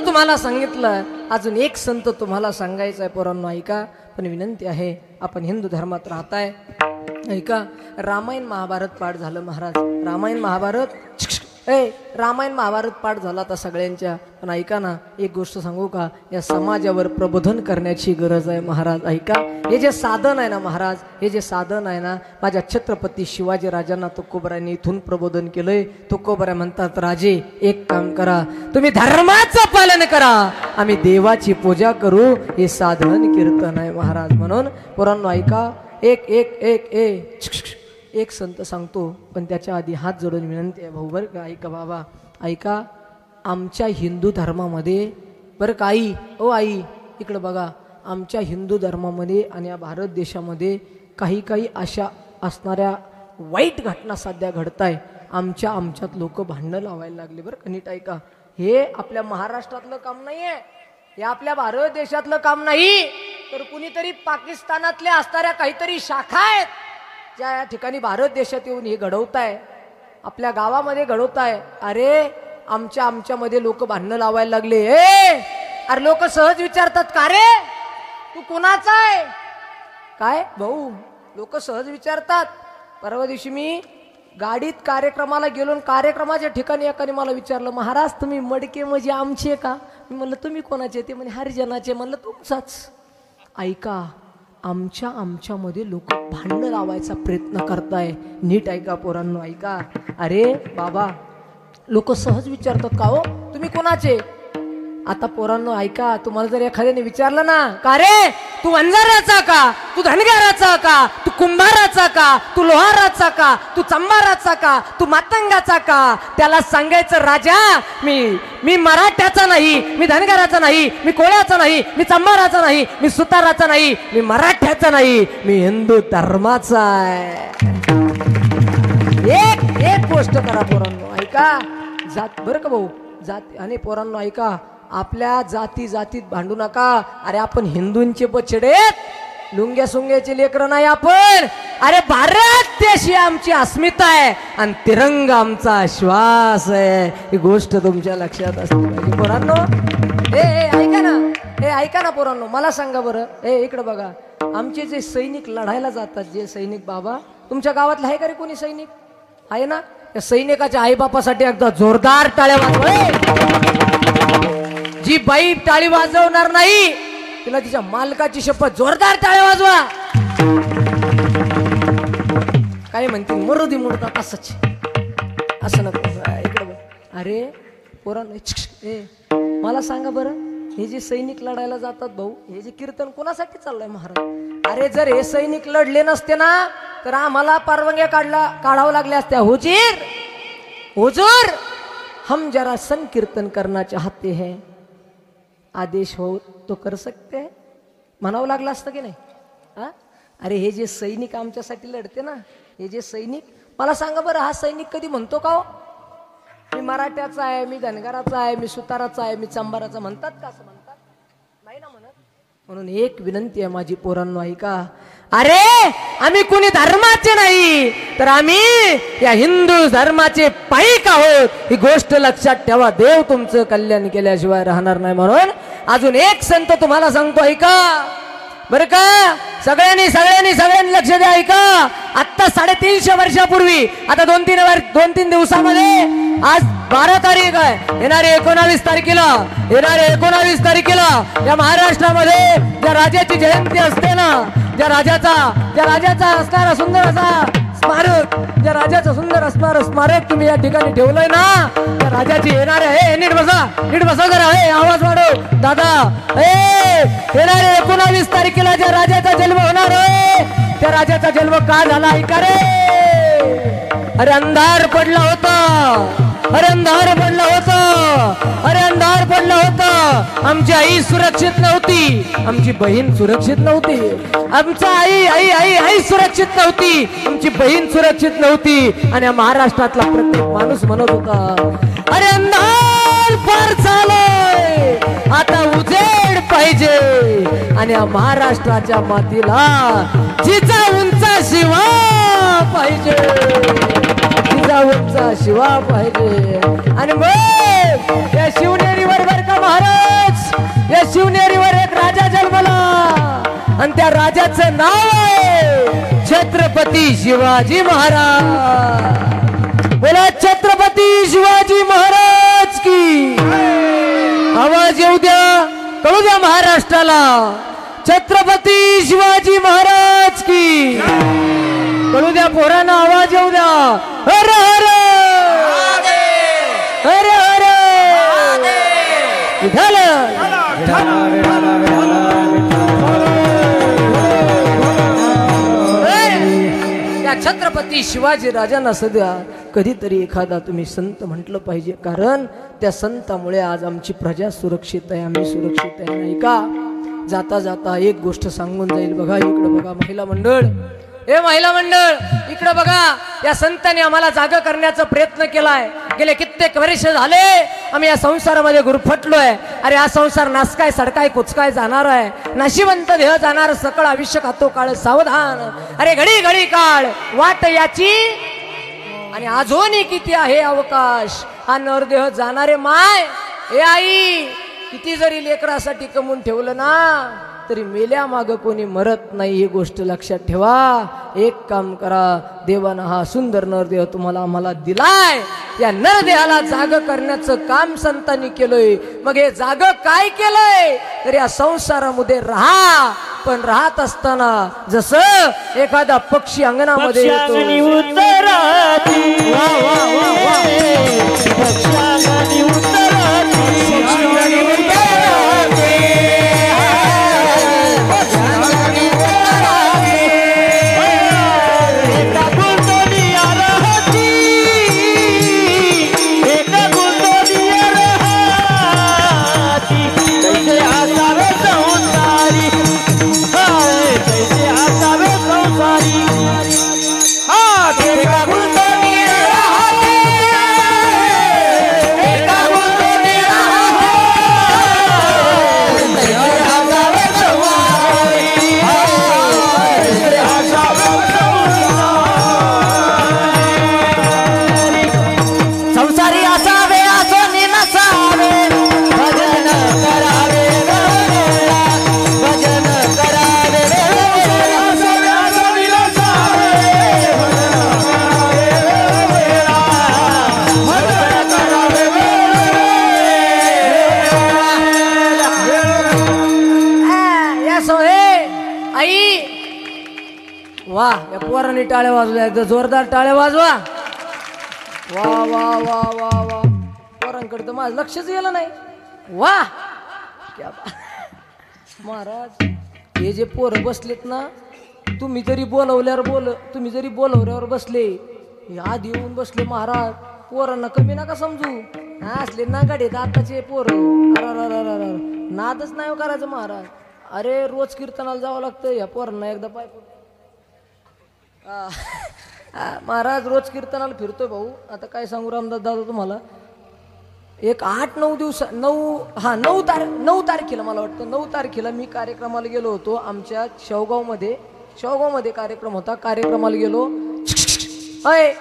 तुम्हाला सांगितलं, अजून एक संत तुम्हाला सांगायचा आहे पोरांनो. ऐका, पण विनंती आहे, आपण हिंदू धर्मात राहताय. ऐका, रामायण महाभारत पाठ झालं महाराज. रामायण महाभारत पाठ झाला आता सगळ्यांच्या. पण ऐका ना, एक गोष्ट सांगू का, या समाजावर प्रबोधन करण्याची गरज आहे महाराज. ऐका, हे जे साधन आहे ना महाराज, हे जे साधन आहे ना, माझ्या छत्रपती शिवाजी राजांना तुकोबरायांनी इथून प्रबोधन केलंय. तुकोबरा म्हणतात, राजे एक काम करा, तुम्ही धर्माचं पालन करा, आम्ही देवाची पूजा करू. हे साधन कीर्तन आहे महाराज. म्हणून पोरांनो ऐका, एक संत सांगतो, पण त्याच्या आधी हात जोडून विनंती आहे भाऊ, बरं का. ऐका बाबा, ऐका, आमच्या हिंदू धर्मामध्ये बरं का, आई इकडं बघा, आमच्या हिंदू धर्मामध्ये आणि या भारत देशामध्ये काही अशा असणाऱ्या वाईट घटना सध्या घडताय. आमच्यात लोक भांडणं लावायला लागले. बरं का, नीट ऐका, हे आपल्या महाराष्ट्रातलं काम नाही आहे, हे आपल्या भारत देशातलं काम नाही, तर कुणीतरी पाकिस्तानातल्या असणाऱ्या काहीतरी शाखा आहेत ज्या या ठिकाणी भारत देशात येऊन हे घडवताय, आपल्या गावामध्ये घडवताय. अरे आमच्यामध्ये लोक भांडणं लावायला लागले. अरे लोक सहज विचारतात, का रे तू कोणाचा आहे काय भाऊ, लोक सहज विचारतात. परवा दिवशी मी गाडीत कार्यक्रमाला गेलो, कार्यक्रमाच्या ठिकाणी एकाने मला विचारलं, महाराज तुम्ही मडके म्हणजे आमचे का? मी म्हणलं तुम्ही कोणाचे? ते म्हणे हरिजनाचे. म्हणलं तुमचाच. ऐका, आमच्यामध्ये लोक भांडणं लावायचा प्रयत्न करताय. नीट ऐका पोरांनो, ऐका. अरे बाबा, लोक सहज विचारतात का हो तुम्ही कोणाचे? आता पोरांनो ऐका, तुम्हाला जर एखाद्याने विचारलं ना, का रे तू वंजाराचा का, तू धनगराचा का, तू कुंभाराचा का, तू लोहाराचा का, तू चंबाराचा का, तू मातंगाचा का, त्याला सांगायचं राजा मी मराठ्याचा नाही, मी धनगराचा नाही, मी कोळ्याचा नाही, मी चंबाराचा नाही, मी सुताराचा नाही, मी मराठ्याचा नाही, मी हिंदू धर्माचा आहे. एक गोष्ट करा पोरांनो, ऐका. जात बरं का भाऊ, जाती आणि पोरांनो ऐका, आपल्या जातीत भांडू नका. अरे आपण हिंदूंचे बछडेत, लुंग्या सुंग्याचे लेकरं नाही आपण. अरे भारत देश आमची अस्मिता आहे आणि तिरंगा आमचा श्वास आहे. ही गोष्ट तुमच्या लक्षात असली पाहिजे पोरांनो. ऐका ना पोरांनो, मला सांगा बरं, इकडे बघा, आमचे जे सैनिक लढायला जातात, जे सैनिक, बाबा तुमच्या गावातला आहे का रे कोणी सैनिक? आहे ना? त्या सैनिकाच्या आईबापासाठी एकदा जोरदार टाळ्या वाजवा. जी बाई टाळी वाजवणार नाही तिला तिच्या मालकाची शपथ, जोरदार टाळ्या वाजवा. काय म्हणते, मरुदी मुडतात असंच, असं नको. इकडे बघ. अरे पोरांनो, मला सांगा बरं, हे जे सैनिक लढायला जातात भाऊ, हे जे कीर्तन कोणासाठी चाललंय महाराज? अरे जर हे सैनिक लढले नसते ना, तर आम्हाला परवानग्या काढावं लागल्या असत्या. हुजूर हम जरा संकीर्तन करना चाहते हैं, आदेश हो तो कर सकते हैं, म्हणावं लागलं असतं की नाही? अरे हे जे सैनिक आमच्यासाठी लढते ना, हे जे सैनिक, मला सांगा बरं, हा सैनिक कधी म्हणतो का हो मी मराठ्याचा आहे, मी धनगराचा आहे, मी सुताराचा आहे, मी चंबाराचा? म्हणतात का? असं म्हणतात? नाही ना म्हणत. म्हणून एक विनंती आहे माझी पोरांनो, ऐका. अरे आम्ही कोणी धर्माचे नाही, तर आम्ही या हिंदू धर्माचे पाईक आहोत. ही गोष्ट लक्षात ठेवा. देव तुमचं कल्याण केल्याशिवाय राहणार नाही. म्हणून अजून एक संत तुम्हाला सांगतो, ऐका बरं का. सगळ्यांनी लक्ष द्या, ऐका. आता 350 वर्षापूर्वी, आता 2-3 दिवसामध्ये, आज 12 तारीख आहे, येणारे 19 तारखेला या महाराष्ट्रामध्ये ज्या राजाची जयंती असते ना, ज्या राजाचा असणारा सुंदर असा स्मारक, ज्या राजाचं सुंदर असणारं स्मारक तुम्ही या ठिकाणी ठेवलंय ना, त्या राजाची येणारे, हे नीट बसा जरा, हे आवाज वाढव दादा. येणारे 19 तारखेला ज्या राजाचा जन्म होणार आहे, त्या राजाचा जन्म का झाला ऐका रे. अरे अंधार पडला होता, आमची आई सुरक्षित नव्हती, आमची बहीण सुरक्षित नव्हती, आमचा आई सुरक्षित नव्हती, आमची बहीण सुरक्षित नव्हती. आणि या महाराष्ट्रातला प्रत्येक माणूस म्हणत होता, अरे अंधार फार झालाय, आता उजेड पाहिजे. आणि या महाराष्ट्राच्या मातीला जिजा उंचा शिवा पाहिजे, शिवा पाहिजे. आणि मग या शिवनेरीवर बर का महाराज, या शिवनेरीवर एक राजा जन्मला, आणि त्या राजाचं नाव आहे छत्रपती शिवाजी महाराज. बोला छत्रपती शिवाजी महाराज की. आवाज येऊ द्या, कळू द्या महाराष्ट्राला, छत्रपती शिवाजी महाराज की. कळू द्या पोरांना, आवाज येऊ द्या. हर हर हर हर विठ्ठल. त्या छत्रपती शिवाजी राजांना सध्या कधीतरी एखादा तुम्ही संत म्हटलं पाहिजे, कारण त्या संतामुळे आज आमची प्रजा सुरक्षित आहे, आम्ही सुरक्षित आहे. नाही का? जाता जाता एक गोष्ट सांगून जाईल बघा. इकडे बघा महिला मंडळ, इकडे बघा. या संतांनी आम्हाला जागा करण्याचा प्रयत्न केलाय. गेले कित्येक वर्ष झाले आम्ही या संसारामध्ये गुरफटलोय. अरे हा संसार नासकाय, सडकाय, कुचकाय जाणार आहे. नशिवंत देह जाणार, सकळ आयुष्य खातो काळ सावधान. अरे घडी काळ वाट याची, आणि अजूनही किती आहे अवकाश. हा नरदेह जाणारे माय, हे आई, किती जरी लेकरासाठी कमवून ठेवलं ना, तरी मेल्या माग कोणी मरत नाही, ही गोष्ट लक्षात ठेवा. एक काम करा, देवानं हा सुंदर नरदेह तुम्हाला आम्हाला दिलाय, या नरदेहाला जाग करण्याचं काम संतांनी केलंय. मग हे जाग काय केलंय, तर या संसारामध्ये राहा, पण राहत असताना जसं एखादा पक्षी अंगणामध्ये येतो, वा, या पोरांनी टाळ्या वाजवल्या, एकदा जोरदार टाळ्या वाजवा. वा वा वा वा वा, पोरांकडे तर माझं लक्षच गेलं नाही. वा क्या महाराज, हे जे पोरं बसलेत ना, तुम्ही जरी बोलवल्यावर बसले, आधी येऊन बसले महाराज, पोरांना कमी नका समजू. असले नागाडे आताचे पोरं, नादच नाही करायचं महाराज. अरे रोज कीर्तनाला जावं लागतं, या पोरांना एकदा पाय महाराज रोज कीर्तनाला फिरतोय भाऊ. आता काय सांगू रामदास दादा तुम्हाला, एक 8-9 दिवस 9 तारखेला मला वाटतं 9 तारखेला मी कार्यक्रमाला गेलो होतो. आमच्या शेवगावमध्ये कार्यक्रम होता. कार्यक्रमाला गेलो. अय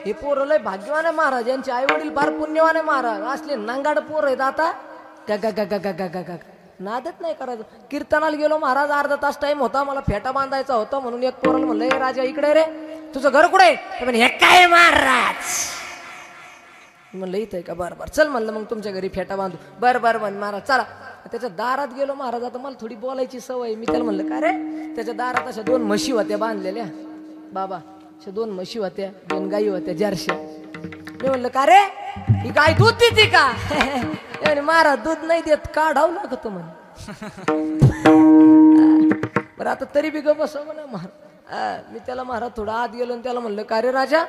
हे पोरं लय भाग्यवान आहे महाराज, यांचे आई वडील फार पुण्यवान आहे महाराज. असले नांगाड पोर आहेत. आता गा नादच नाही करायचं. कीर्तनाला गेलो महाराज, अर्धा तास टाइम होता, मला फेटा बांधायचा होता. म्हणून एक पोराला म्हणलं, ए राजा इकडे रे, तुझं घर कुठे? हे काय महाराज म्हणलं, इथं आहे का? बरं बरं चल म्हणलं, मग तुमच्या घरी फेटा बांधू. बरं बरं म्हण महाराज चला. त्याच्या दारात गेलो महाराज. आता मला थोडी बोलायची सवय. मी त्याला म्हणलं, का रे? त्याच्या दारात अशा 2 म्हशी होत्या बांधलेल्या बाबा, अशा 2 म्हशी होत्या, 2 गायी होत्या जर्शा. मी म्हणलं, का रे ही गाय दूध देते का? महाराज दूध नाही देत, काढावं लागत म्हणे. बरं आता तरी बी ग बसावं ना महाराज. मी त्याला महाराज थोडा आत गेलो आणि त्याला म्हणलं, का रे राजा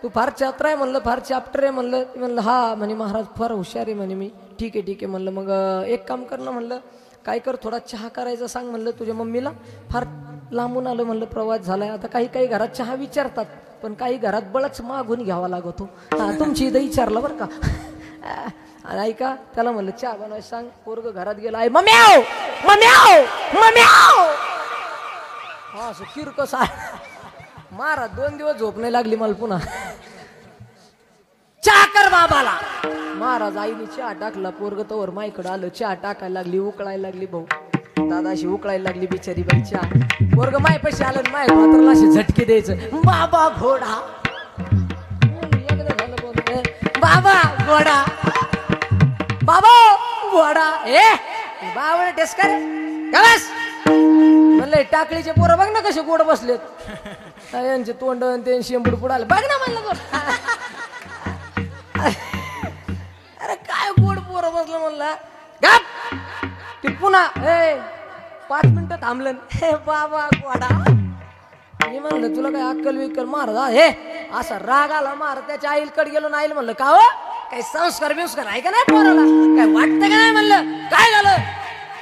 तू फार चात्र आहे म्हणलं, फार चॅप्टर आहे म्हणलं. म्हणलं हा म्हणे महाराज फार हुशार आहे म्हणे मी. ठीक आहे म्हणलं, मग एक काम कर ना म्हणलं, काय कर थोडा चहा करायचा सांग म्हणलं तुझ्या मम्मीला. फार लांबून आलं म्हणलं, प्रवास झालाय. आता काही घरात चहा विचारतात, पण काही घरात बळच मागून घ्यावा लागतो. हा तुमची इथं विचारलं बरं का. आणि ऐका, त्याला म्हणलं चहा बनवायचं सांग. पोरग घरात गेला, आहे मम्याव हा असं किरकस महाराज. 2 दिवस झोप नाही लागली मला पुन्हा. चहा कर बाबाला. महाराज आईने चहा टाकला. पोरग तवर माईकडं आलं, चहा टाकायला लागली, उकळायला लागली. भाऊ दादाशी उकळायला लागली बिचारी बाई चहा. पोरग माय पैसे आलं, माय मात्र असे झटके द्यायचं. बाबा घोडा, बाबा घोडा, बाबा घोडा. बाबा टेस्का रे बस म्हणलं. टाकळीचे पोरं बघ ना कसे गोड बसलेत. यांचे तोंड ते शेंबूड पुढाले बघ ना म्हणलं. अरे काय गोड पोरं बसलं म्हणलं. ते पुन्हा 5 मिनिटं थांबलं. बाबा घोडा. मी म्हणलं तुला काय अक्कल विक्कल महाराज? हे असा राग आला महाराज. त्याच्या आईकडे गेलो ना, आईला म्हणलं का हो काही संस्कार बिंस्कार आहे का नाही पोराला, काय वाटतं का नाही म्हणलं. काय झालं?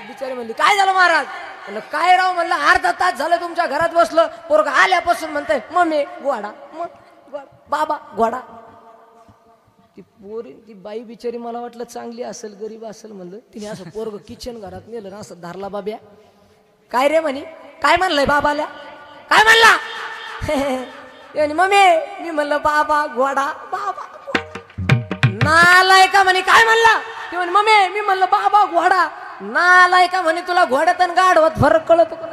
बिचारी म्हणली काय झालं महाराज? म्हणलं काय राव म्हणलं, अर्धा तास झालं तुमच्या घरात बसलं, पोरगा आल्यापासून म्हणतंय मम्मी घोडा, मग बाबा घोडा. ती बाई बिचारी मला वाटलं चांगली असेल, गरीब असेल म्हणलं. तिने असं पोरग किचन घरात नेलं ना, असं धारला. बाब्या काय रे म्हणे, काय म्हणलंय बाबाला, काय म्हणला? मम्मी मी म्हणलं बाबा घोडा, बाबा नालाय का म्हणे. काय म्हणला? ते म्हणे मम्मी मी म्हणलं बाबा घोडा. नालाय का म्हणे तुला घोड्यात आणि गाढवत फरक कळतो का?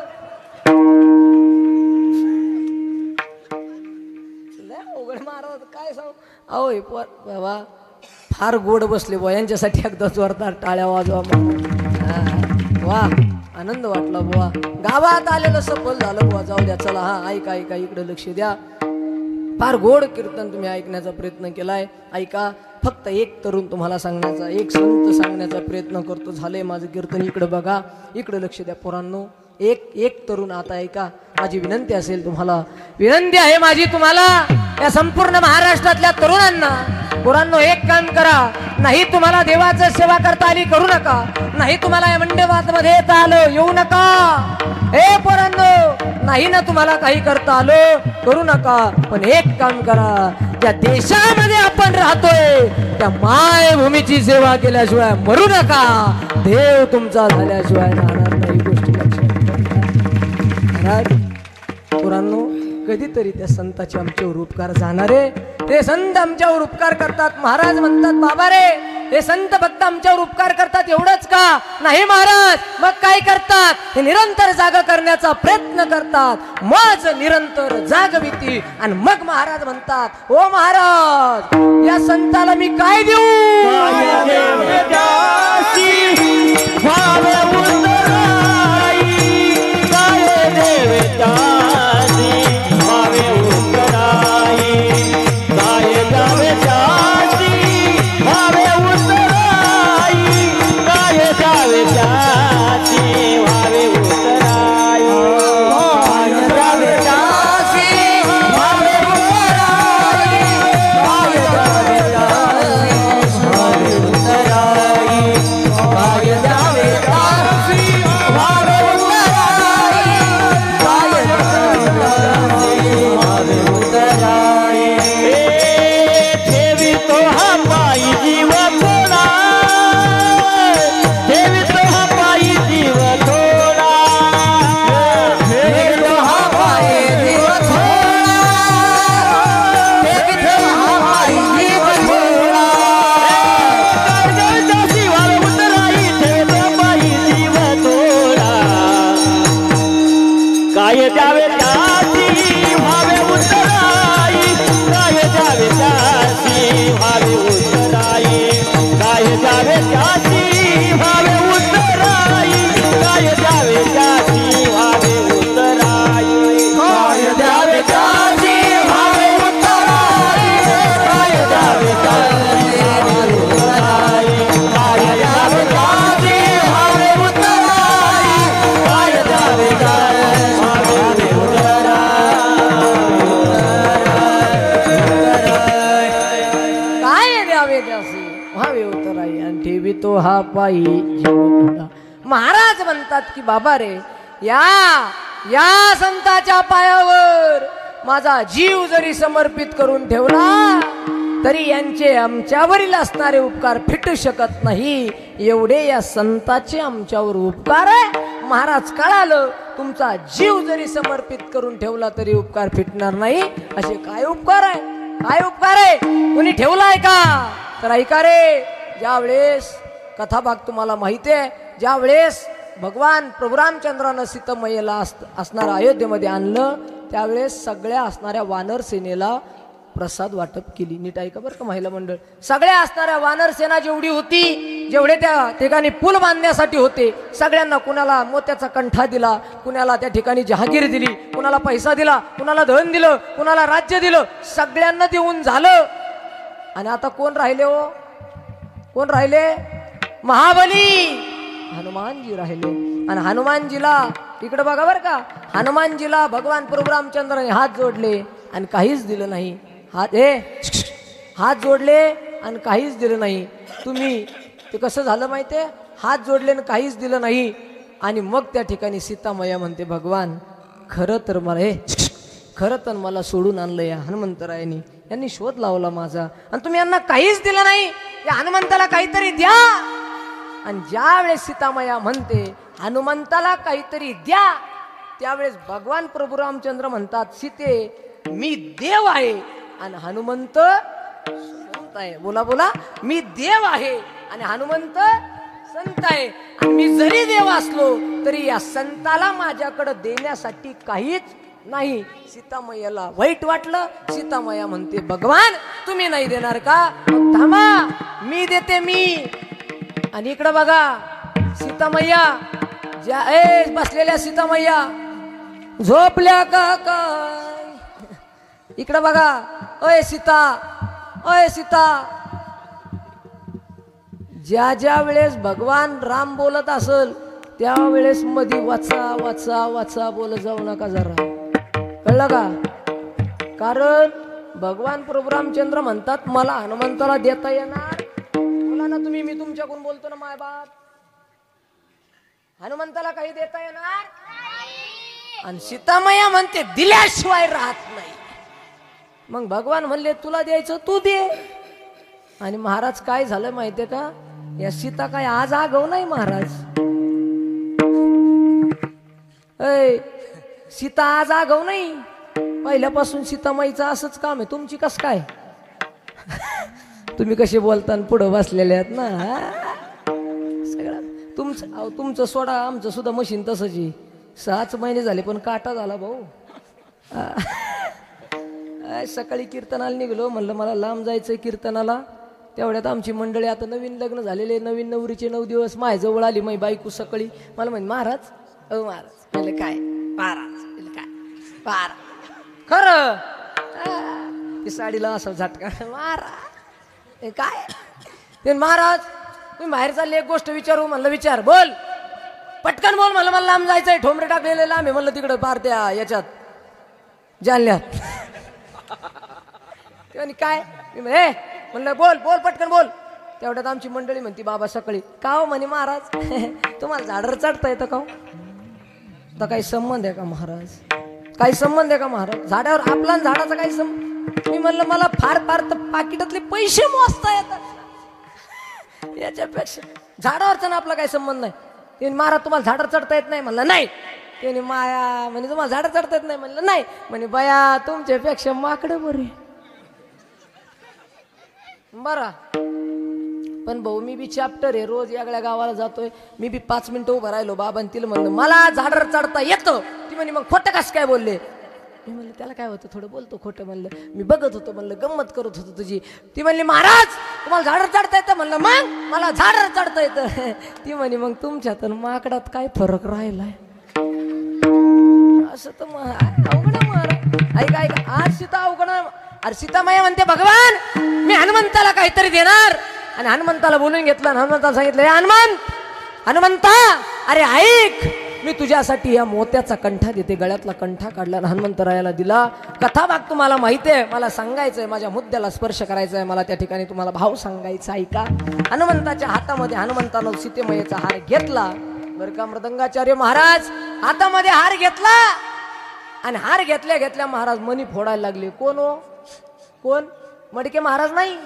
उघड महाराज काय सांग अहो हे बाबा फार गोड बसले बुवा यांच्यासाठी एकदा जोरदार टाळ्या वाजवा. वा आनंद वाटला बुवा. गावात आलेलं सफल झालं बुवा. जाऊ द्या चला. हा ऐका ऐका इकडे लक्ष द्या. फार गोड कीर्तन तुम्ही ऐकण्याचा प्रयत्न केलाय. ऐका फक्त एक तरुण तुम्हाला सांगण्याचा एक संत सांगण्याचा प्रयत्न करतो. झालंय माझं कीर्तन. इकडे बघा इकडे लक्ष द्या पोरांनो. एक तरुण आता ऐका. माझी विनंती असेल तुम्हाला. विनंती आहे माझी तुम्हाला या संपूर्ण महाराष्ट्रातल्या तरुणांना. पोरांनो एक काम करा. नाही तुम्हाला देवाचं सेवा करता आली करू नका. नाही तुम्हाला या मंडपामध्ये येता आलं येऊ नका. हे पोरांनो नाही ना तुम्हाला काही करता आलं करू नका. पण एक काम करा. ज्या देशामध्ये आपण राहतोय त्या मायभूमीची सेवा केल्याशिवाय मरू नका. देव तुमचा झाल्याशिवाय राहणार नाही. गोष्टी लक्षात पोरांनो कधीतरी त्या संताचे आमच्यावर उपकार जाणारे. ते संत आमच्यावर उपकार करतात. महाराज म्हणतात बाबा रे हे संत फक्त आमच्यावर उपकार करतात एवढंच का? नाही महाराज मग काय करतात? हे निरंतर जाग करण्याचा प्रयत्न करतात. मग निरंतर जागविती आणि मग महाराज म्हणतात ओ महाराज या संताला मी काय देऊ? तो हा पायी जीव. महाराज म्हणतात की बाबा रे या संताच्या पायावर माझा जीव जरी समर्पित करून ठेवला तरी यांचे आमच्यावरील असणारे उपकार फिटू शकत नाही. एवढे या संताचे आमच्यावर उपकार आहे. महाराज कळालं तुमचा जीव जरी समर्पित करून ठेवला तरी उपकार फिटणार नाही. असे काय उपकार आहे? काय उपकार आहे? कोणी ठेवलाय का? तर ऐका रे. ज्यावेळेस कथाभाग तुम्हाला माहिती आहे. ज्यावेळेस भगवान प्रभू रामचंद्रानं सीतामयीला असणाऱ्या अयोध्येमध्ये आणलं त्यावेळेस सगळ्या असणाऱ्या वानर सेनेला प्रसाद वाटप केली. नीट ऐका बरं का महिला मंडळ. सगळ्या असणाऱ्या वानर सेना जेवढी होती जेवढे त्या ठिकाणी पूल बांधण्यासाठी होते सगळ्यांना कुणाला मोत्याचा कंठा दिला, कुणाला त्या ठिकाणी जहागीर दिली, कुणाला पैसा दिला, कुणाला धन दिलं, कुणाला राज्य दिलं. सगळ्यांना देऊन झालं. आणि आता कोण राहिले हो? कोण राहिले? महाबली हनुमानजी राहिले. आणि हनुमानजीला इकडे बघा बरं का. हनुमानजीला भगवान प्रभू रामचंद्राने हात जोडले आणि काहीच दिलं नाही. हात जोडले आणि काहीच दिलं नाही. तुम्ही ते कसं झालं माहितीये? हात जोडले आणि काहीच दिलं नाही. आणि मग त्या ठिकाणी सीतामया म्हणते भगवान खरं तर मला सोडून आणलं या हनुमंतरायांनी. यांनी शोध लावला माझा आणि तुम्ही यांना काहीच दिलं नाही. या हनुमंताला काहीतरी द्या. आणि ज्या वेळेस सीतामया म्हणते हनुमंताला काहीतरी द्या त्यावेळेस भगवान प्रभू रामचंद्र म्हणतात सीते मी देव आहे आणि हनुमंत आहे. बोला बोला. मी देव आहे आणि हनुमंत संत आहे आणि मी जरी देव असलो तरी या संताला माझ्याकडे देण्यासाठी काहीच नाही. सीतामय्याला वाईट वाटलं. सीतामय्या म्हणते भगवान तुम्ही नाही देणार का? मग थांबा मी देते मी. आणि इकडं बघा सीतामय्या ज्या बसलेल्या सीतामय्या झोपल्या का काय? इकडं बघा अय सीता अय सीता. ज्या ज्या वेळेस भगवान राम बोलत असल त्यावेळेस मध्ये वाचा वाचा वाचा बोलत जाऊ नका जरा, कळलं का? कारण भगवान प्रभू रामचंद्र म्हणतात मला हनुमंताला देता येणार. बोला ना तुम्ही, मी तुमच्याकडून बोलतो ना माय बाप. हनुमंताला काही देता येणार. आणि सीतामय्या म्हणते दिल्याशिवाय राहत नाही. मग भगवान म्हणले तुला द्यायचं तू दे. आणि महाराज काय झालं माहितीये का? या सीता काय आज आगाऊ नाही महाराज. ऐ सीता आज आगाऊ नाही. पहिल्यापासून सीतामाईचं असंच काम आहे. तुमची कस काय? तुम्ही कसे बोलता पुढं बसलेले आहेत ना. सगळं तुमचं सोडा, आमचं सुद्धा मशीन तसंच आहे. 6 महिने झाले पण काटा झाला भाऊ. सकाळी कीर्तनाला निघलो, म्हणलं मला लांब जायचंय कीर्तनाला. तेवढ्यात आमची मंडळी आता नवीन लग्न झालेले, नवीन नवरीचे 9 दिवस माझ्याजवळ आली. माझी बायको सकाळी मला म्हणे महाराज अ महाराज. म्हणलं काय महाराज? म्हणलं काय महाराज? खरं ती साडीला असं झटका महाराज काय ते महाराज तुम्ही बाहेर चालले एक गोष्ट विचारू. म्हणलं विचार बोल पटकन बोल. म्हणलं मला लांब जायचंय. ठोंबरे टाकलेले लांब आहे. म्हणलं तिकडं पार त्या याच्यात जालन्यात. ते काय म्हणलं बोल बोल पटकन बोल. तेवढ्यात आमची मंडळी म्हणती बाबा सकाळी का हो म्हणे महाराज तुम्हाला झाडावर चढता येतं का? तर काही संबंध आहे का महाराज? काही संबंध आहे का महाराज? झाडावर आपला झाडाचा काही संबंध? मी म्हणलं मला फार फार तर पाकिटातले पैसे मोजता येतात, याच्यापेक्षा झाडावरचा ना आपला काही संबंध नाही. ते महाराज तुम्हाला झाडावर चढता येत नाही? म्हणलं नाही. त्याने माया म्हणे तुम्हाला झाडावर चढता येत नाही? म्हणलं नाही. म्हणे बया तुमच्यापेक्षा माकडं बरे. बरं पण भाऊ मी बी चॅप्टर आहे. रोज यागळ्या गावाला जातोय. मी बी 5 मिनिटं उभं राहिलो. बाबांनी तिला म्हणलं मला झाडावर चढता येतं. ती म्हणे मग खोटं कसं काय बोलले? मी म्हणलं त्याला काय होतं थोडं बोलतो खोटं. म्हणलं मी बघत होतो, म्हणलं गंमत करत होतो तुझी. ती म्हणली महाराज तुम्हाला झाडावर चढता येतं? म्हणलं मग मला झाडावर चढता येतं. ती म्हणे मग तुमच्यात माकडात काय फरक राहिलाय? असं तर अवघड महाराज. ऐका ऐका आज सीता अवघड. अरे सीतामाया म्हणते भगवान मी हनुमंताला काहीतरी देणार. आणि हनुमंताला बोलून घेतलं. हनुमंताला सांगितलं हनुमंता अरे ऐक मी तुझ्यासाठी या मोत्याचा कंठा देते. गळ्यातला कंठा काढला आणि हनुमंतरायाला दिला. कथा भाग तुम्हाला माहिती आहे. मला सांगायचंय, माझ्या मुद्द्याला स्पर्श करायचा आहे. मला त्या ठिकाणी तुम्हाला भाव सांगायचा. ऐका. हनुमंताच्या हातामध्ये हनुमंतानं सीतेमयेचा हार घेतला बरं का. मृदंगाचार्य महाराज हातामध्ये हार घेतला आणि हार घेतल्या घेतल्या महाराज मणी फोडायला लागले. कोण हो? कोण? मडके महाराज नाही.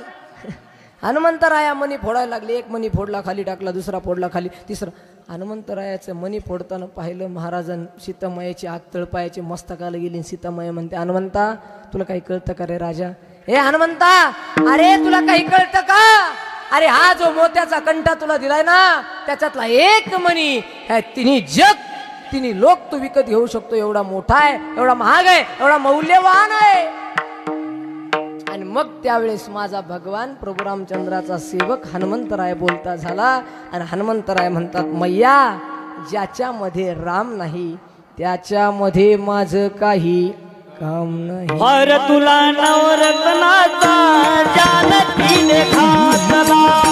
हनुमंतराया मणी फोडायला लागले. एक मणी फोडला खाली टाकला, दुसरा फोडला खाली, तिसरा. हनुमंतरायाचं मणी फोडताना पाहिलं महाराजां सीतामायाची आग तळपायाची मस्तकाला गेली. सीतामाया म्हणते हनुमंता तुला काही कळतं का रे राजा? हे हनुमंता अरे तुला काही कळतं का? अरे हा जो मोत्याचा कंठा तुला दिलाय ना त्याच्यातला एक मणी तिन्ही लोक तू विकत घेऊ शकतो. एवढा मोठा आहे, एवढा महाग आहे, एवढा मौल्यवान आहे. आणि मग त्यावेळेस माझा भगवान प्रभू रामचंद्राचा सेवक हनुमंतराय बोलता झाला. आणि हनुमंतराय म्हणतात मैया ज्याच्यामध्ये राम नाही त्याच्यामध्ये माझं काही काम नाही. हर तुला नवरत्नाचा जानकीने घातला.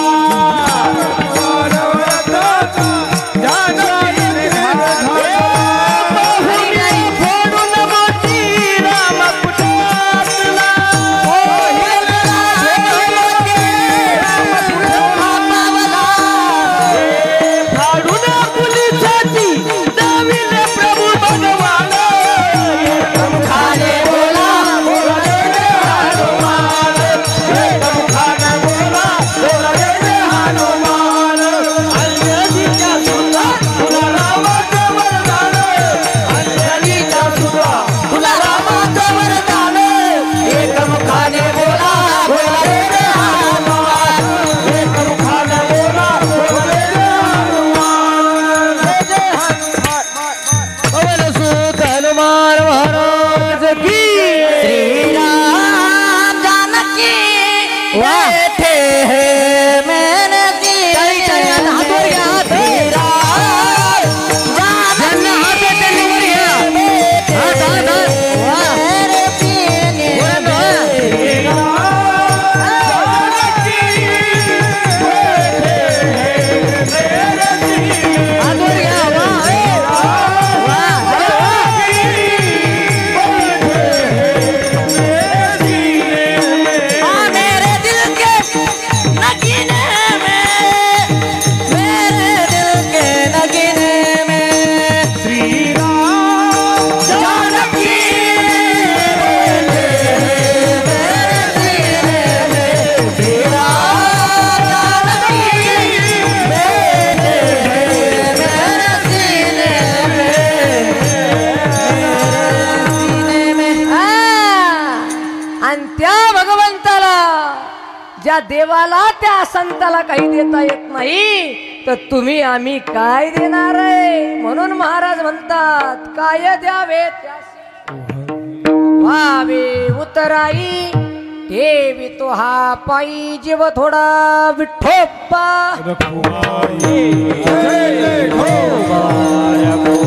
ज्या देवाला त्या संताला काही देता येत नाही तर तुम्ही आम्ही काय देणार आहे. म्हणून महाराज म्हणतात काय द्यावे त्यासे व्हावे उतराई देवी तो हा पायी जीव थोडा विठोबा. रखुमाई जय जय खो